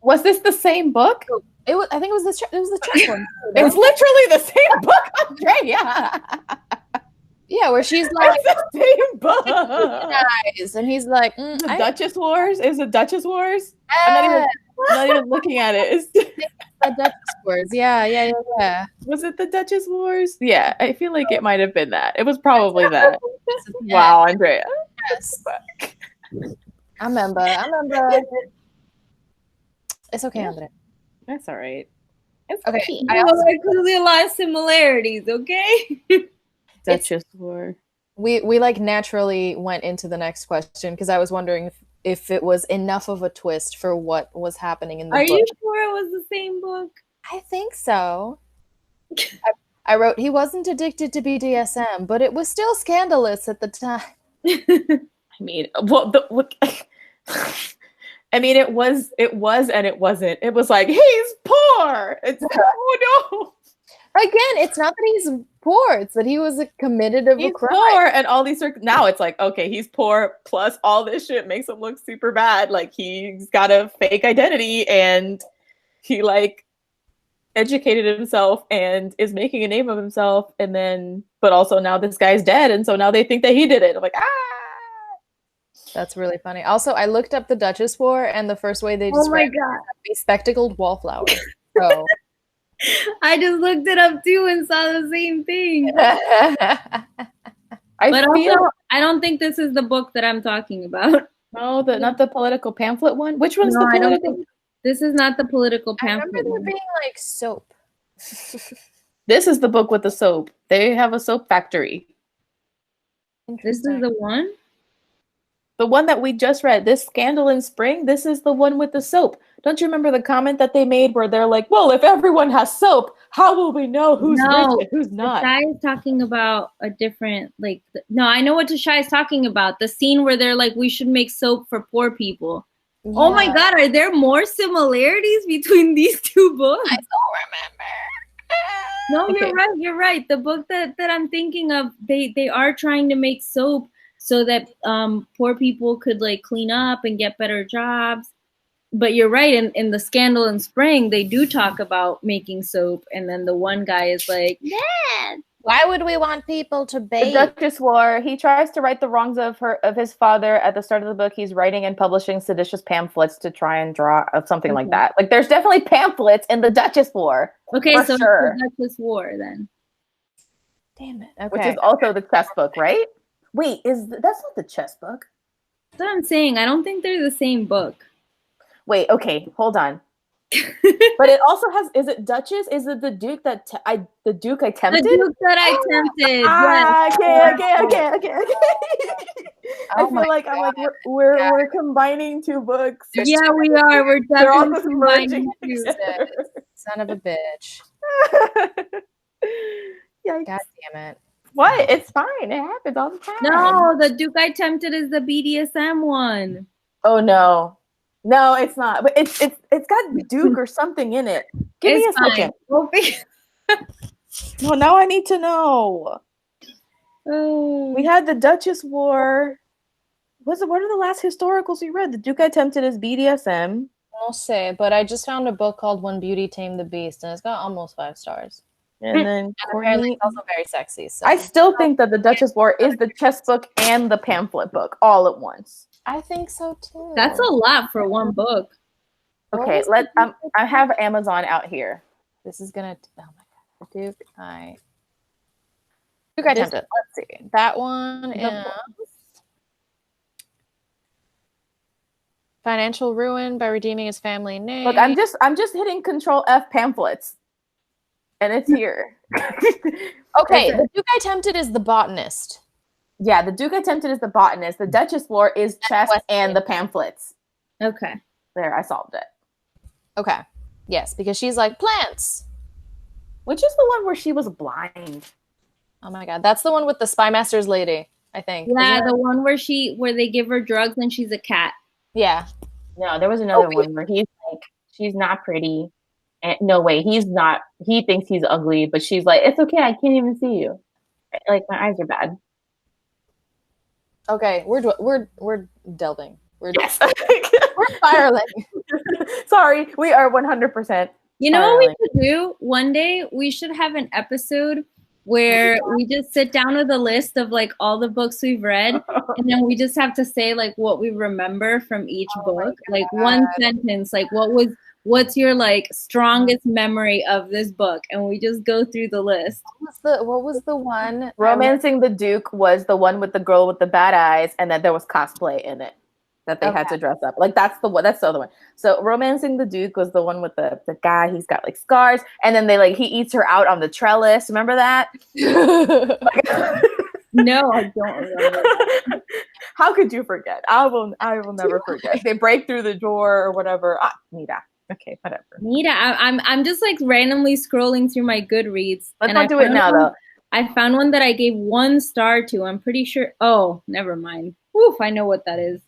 was this the same book? I think it was the chess one. It's literally the same book, Andrea. Yeah, where she's like, it's the same book. And he's like, Duchess Wars? Is it Duchess Wars? I'm not even looking at it. It's the Duchess Wars. Yeah. Was it the Duchess Wars? Yeah, I feel like it might have been that. It was probably that. Wow, Andrea. Yes. I remember. It's okay, Andrea. That's all right. It's okay. I clearly a lot of similarities, okay? Duchess War. We like naturally went into the next question because I was wondering if it was enough of a twist for what was happening in the book. Are you sure it was the same book? I think so. I wrote, he wasn't addicted to BDSM, but it was still scandalous at the time. I mean, I mean, it was and it wasn't. It was like, he's poor. It's oh no. Again, it's not that he's poor; it's that he was committed of a crime. Poor, and all these now it's like, okay, he's poor plus all this shit makes him look super bad. Like he's got a fake identity, and he like educated himself and is making a name of himself, and then but also now this guy's dead, and so now they think that he did it. I'm like, That's really funny. Also, I looked up the Duchess War, and the first way they described it, spectacled wallflower. So. I just looked it up too and saw the same thing. I don't think this is the book that I'm talking about. No, not the political pamphlet one. Which one's the political? This is not the political pamphlet. I remember there being like soap. This is the book with the soap. They have a soap factory. This is the one? The one that we just read, this Scandal in Spring, this is the one with the soap. Don't you remember the comment that they made where they're like, well, if everyone has soap, how will we know who's rich and who's not? Tashay is talking about a different, like, no, I know what Tashay is talking about. The scene where they're like, we should make soap for poor people. Yeah. Oh my God, are there more similarities between these two books? I don't remember. No, you're right. The book that I'm thinking of, they are trying to make soap so that poor people could like clean up and get better jobs. But you're right, in the Scandal in Spring, they do talk about making soap, and then the one guy is like, Dad, why would we want people to bathe? The Duchess War. He tries to right the wrongs of his father. At the start of the book, he's writing and publishing seditious pamphlets to try and draw something like that. Like, there's definitely pamphlets in the Duchess War. Okay, so sure. It's the Duchess War then. Damn it. Okay. Which is also the chess book, right? Wait, that's not the chess book? That's what I'm saying. I don't think they're the same book. Wait, okay, hold on. But it also has, is it Duchess? Is it the Duke the Duke I tempted? The Duke that I tempted. Yes. Okay. I feel like we're combining two books. Yeah, we are. We're definitely combining two. Son of a bitch. Yikes. God damn it. What? It's fine. It happens all the time. No, the Duke I tempted is the BDSM one. Oh no. No, it's not. But it's got Duke or something in it. Give me a second. Well, now I need to know. Oh. We had the Duchess War. What are the last historicals we read? The Duke I Tempted is BDSM. I'll say, but I just found a book called When Beauty Tamed the Beast, and it's got almost 5 stars. And then apparently it's also very sexy. So. I still think that the Duchess War is the chess book and the pamphlet book all at once. I think so too. That's a lot for one book. Okay, I have Amazon out here. This is gonna. Oh my God, Duke I Tempted. Let's see that one. Financial ruin by redeeming his family name. Look, I'm just hitting Control F pamphlets, and it's here. Okay, the Duke I Tempted is the botanist. Yeah, the Duke I Tempted is the botanist. The Duchess War is chess and the pamphlets. Okay. There, I solved it. Okay. Yes, because she's like, plants. Which is the one where she was blind? Oh my God. That's the one with the Spy Masters lady, I think. Yeah, the one where they give her drugs and she's a cat. Yeah. No, there was another one where he's like, she's not pretty. And no way, he's not. He thinks he's ugly, but she's like, it's okay, I can't even see you. Like, my eyes are bad. Okay, we're delving. We're spiraling. Sorry, we are 100%. You know what we could do? One day we should have an episode where we just sit down with a list of like all the books we've read, and then we just have to say like what we remember from each book, like one sentence, like what's your like strongest memory of this book, and we just go through the list. What was the one? Romancing the Duke was the one with the girl with the bad eyes, and then there was cosplay in it that they had to dress up. Like that's the other one. So Romancing the Duke was the one with the guy. He's got like scars, and then he eats her out on the trellis. Remember that? No, I don't remember that. How could you forget? I will never forget. They break through the door or whatever. Nita. Okay, whatever. Nita, I'm just like randomly scrolling through my Goodreads. Let's not do it now, though. I found one that I gave 1 star to. I'm pretty sure. Oh, never mind. Oof, I know what that is.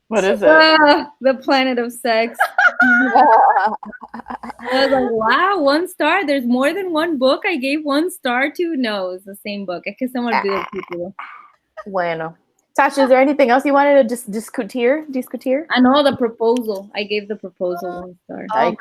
What is it? The Planet of Sex. I was like, wow, 1 star. There's more than one book I gave 1 star to. No, it's the same book. I guess someone do it, people. Bueno. Tasha, is there anything else you wanted to discutir? I know the proposal. I gave the proposal 1 star. Oh,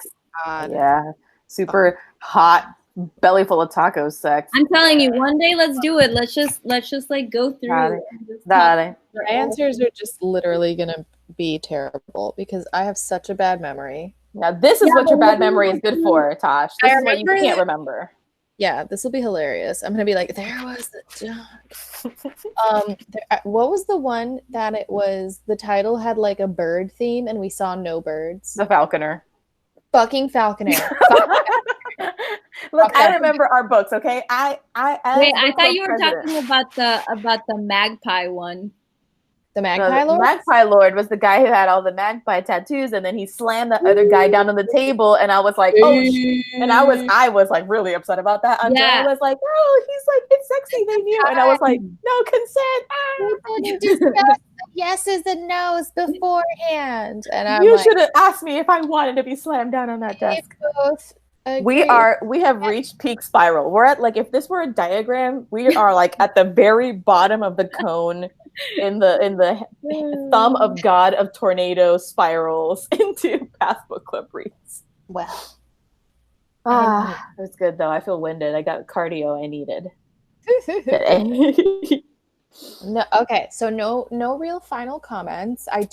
God. Yeah. Super hot, belly full of tacos sex. I'm telling you, one day let's do it. Let's just like go through. My answers are just literally gonna be terrible because I have such a bad memory. Now this is what your bad memory is good for, Tosh. This is what you can't remember. Yeah, this will be hilarious. I'm gonna be like, there was the dog. What was the one that it was? The title had like a bird theme, and we saw no birds. The Falconer. Fucking Falconer. Look, Okay. I remember our books. Okay, I Wait, as I book thought club you were president. talking about the magpie one. The No, Magpie the Lord? Magpie Lord was the guy who had all the magpie tattoos, and then he slammed the other guy down on the table, and I was like, oh, and I was like really upset about that. Andrea Yeah. was like, oh, he's like, it's sexy, they knew, and I was like, no consent. We didn't discuss the yeses and nos beforehand. And I'm You like, should have asked me if I wanted to be slammed down on that they desk. both agree. We have reached peak spiral. We're at, like, if this were a diagram, we are like at the very bottom of the cone in the thumb of God of tornado spirals into past book club reads. Well. It was good though. I feel winded. I got cardio I needed today. No, okay, so no real final comments. I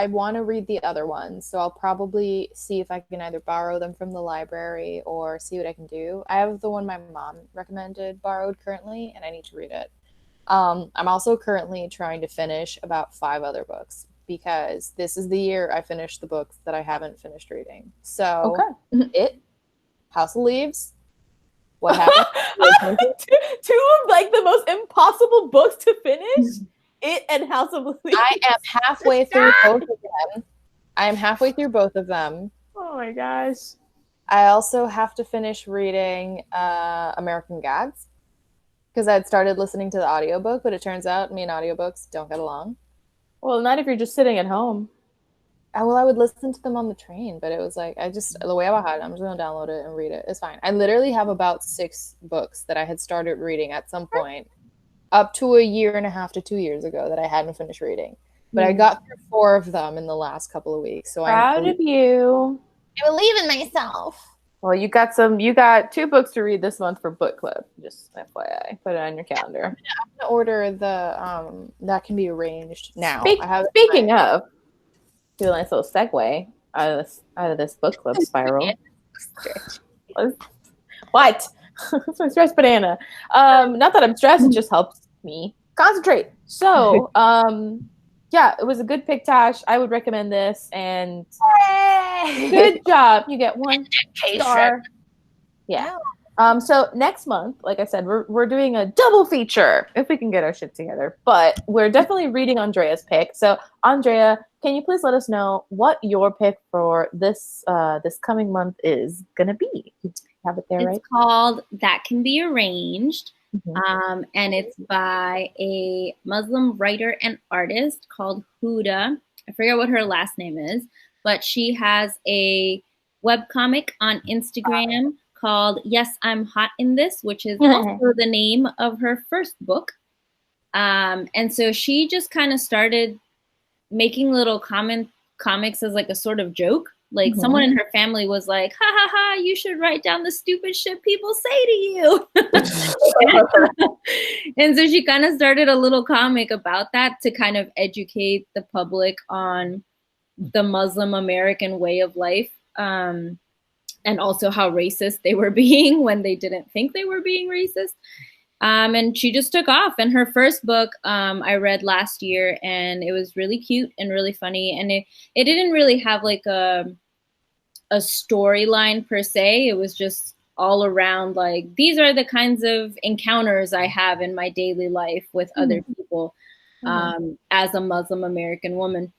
want to read the other ones, so I'll probably see if I can either borrow them from the library or see what I can do. I have the one my mom recommended borrowed currently, and I need to read it. I'm also currently trying to finish about 5 other books because this is the year I finished the books that I haven't finished reading. So It, House of Leaves, What Happened? two of like the most impossible books to finish. It and House of Leaves. I am halfway through both of them. I am halfway through both of them. Oh my gosh. I also have to finish reading American Gods because I had started listening to the audiobook, but it turns out me and audiobooks don't get along. Well, not if you're just sitting at home. I would listen to them on the train, but it was like, the way I had it, I'm just going to download it and read it. It's fine. I literally have about 6 books that I had started reading at some point up to a year and a half to 2 years ago that I hadn't finished reading. But I got through 4 of them in the last couple of weeks. So Proud of you. I believe in myself. Well, you got 2 books to read this month for book club. Just FYI, put it on your calendar. I'm gonna order the That Can Be Arranged now. Speaking of, do a nice little segue out of this book club spiral. What? That's my stress banana. Not that I'm stressed, it just helps me concentrate. So, yeah, it was a good pick, Tash. I would recommend this, and good job. You get 1 star. Yeah. So next month, like I said, we're doing a double feature if we can get our shit together. But we're definitely reading Andrea's pick. So Andrea, can you please let us know what your pick for this coming month is gonna be? You have it there, right? It's called That Can Be Arranged. Mm-hmm. And it's by a Muslim writer and artist called Huda. I forget what her last name is, but she has a webcomic on Instagram called Yes, I'm Hot in This, which is also the name of her first book. And so she just kind of started making little comics as like a sort of joke. Like someone in her family was like, ha ha ha, you should write down the stupid shit people say to you. And so she kind of started a little comic about that to kind of educate the public on the Muslim American way of life. And also how racist they were being when they didn't think they were being racist. And she just took off. And her first book I read last year, and it was really cute and really funny. And it didn't really have like a storyline per se. It was just all around like, these are the kinds of encounters I have in my daily life with other people as a Muslim American woman.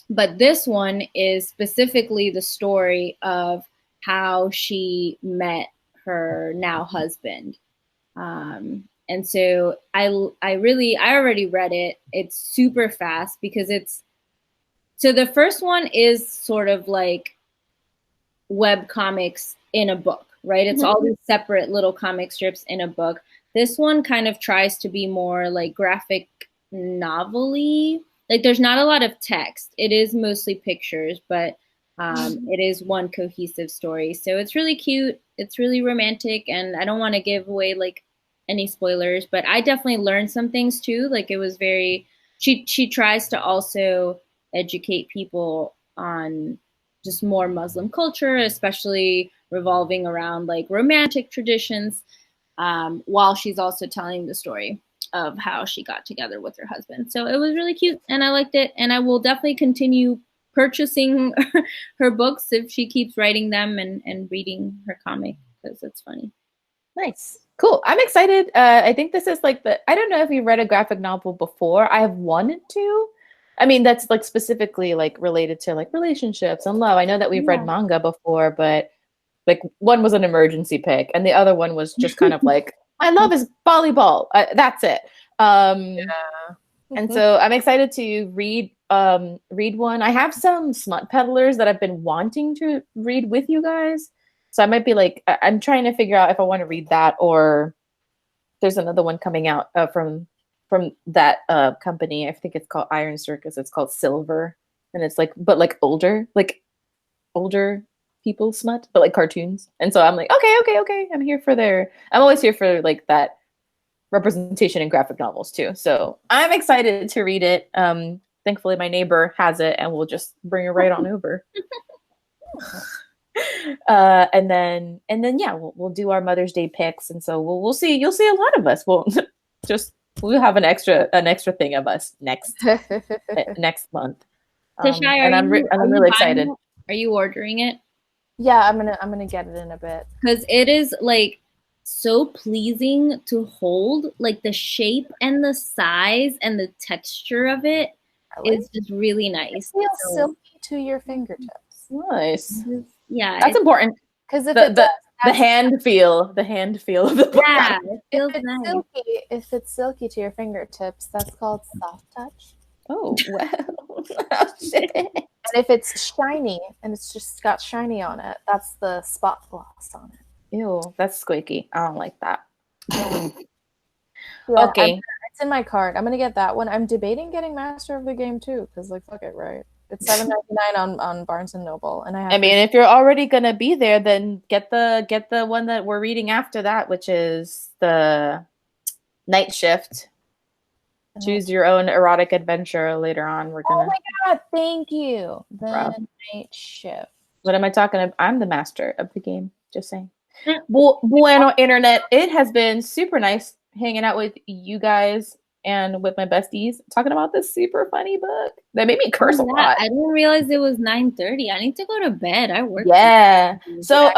But this one is specifically the story of how she met her now husband. And so I already read it. It's super fast because so the first one is sort of like web comics in a book, right? It's all these separate little comic strips in a book. This one kind of tries to be more like graphic novel-y. Like there's not a lot of text. It is mostly pictures, but it is one cohesive story. So it's really cute. It's really romantic. And I don't want to give away like any spoilers, but I definitely learned some things too. Like it was she tries to also educate people on just more Muslim culture, especially revolving around like romantic traditions, while she's also telling the story of how she got together with her husband. So it was really cute and I liked it. And I will definitely continue purchasing her books if she keeps writing them and reading her comic, because it's funny. Nice. Cool. I'm excited. I think this is like I don't know if you've read a graphic novel before. I have wanted to. I mean, that's like specifically like related to like relationships and love. I know that we've read manga before, but like one was an emergency pick and the other one was just kind of like, my love is volleyball. That's it. And so I'm excited to read one. I have some smut peddlers that I've been wanting to read with you guys. So I might be like, I'm trying to figure out if I want to read that, or there's another one coming out from that company. I think it's called Iron Circus. It's called Silver, and it's like, but like older people smut, but like cartoons. And so I'm like, okay. I'm always here for like that representation in graphic novels too. So I'm excited to read it. Thankfully my neighbor has it and we'll just bring it right on over. And then yeah, we'll do our Mother's Day picks, and so we'll see. You'll see a lot of us. We'll have an extra thing of us next month. Tashay, and I'm really excited. Are you ordering it? Yeah, I'm gonna get it in a bit because it is like so pleasing to hold. Like the shape and the size and the texture of it is just really nice. It feels silky to your fingertips. Nice. Yeah, that's important because the hand feel of the book. Yeah, it feels nice. Silky, if it's silky to your fingertips, that's called soft touch. Oh well. Oh, shit. And if it's shiny and it's just got shiny on it, that's the spot gloss on it. Ew, that's squeaky. I don't like that. Yeah, okay. It's in my cart. I'm gonna get that one. I'm debating getting Master of the Game too, because like fuck it, right? It's $7.99 on Barnes and Noble, and I mean, if you're already gonna be there, then get the one that we're reading after that, which is the Night Shift. Choose your own erotic adventure later on. We're gonna. Oh my god! Thank you. The Night Shift. What am I talking about? I'm the master of the game. Just saying. Bueno, internet. It has been super nice hanging out with you guys and with my besties, talking about this super funny book that made me curse a lot. I didn't realize it was 9:30. I need to go to bed. I work. Yeah. So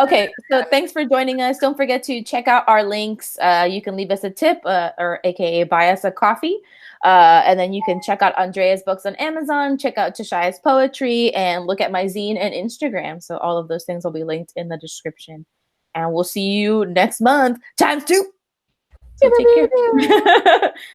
thanks for joining us. Don't forget to check out our links. You can leave us a tip, or AKA buy us a coffee. And then you can check out Andrea's books on Amazon, check out Tashay's poetry, and look at my zine and Instagram. So all of those things will be linked in the description. And we'll see you next month ×2. So take care.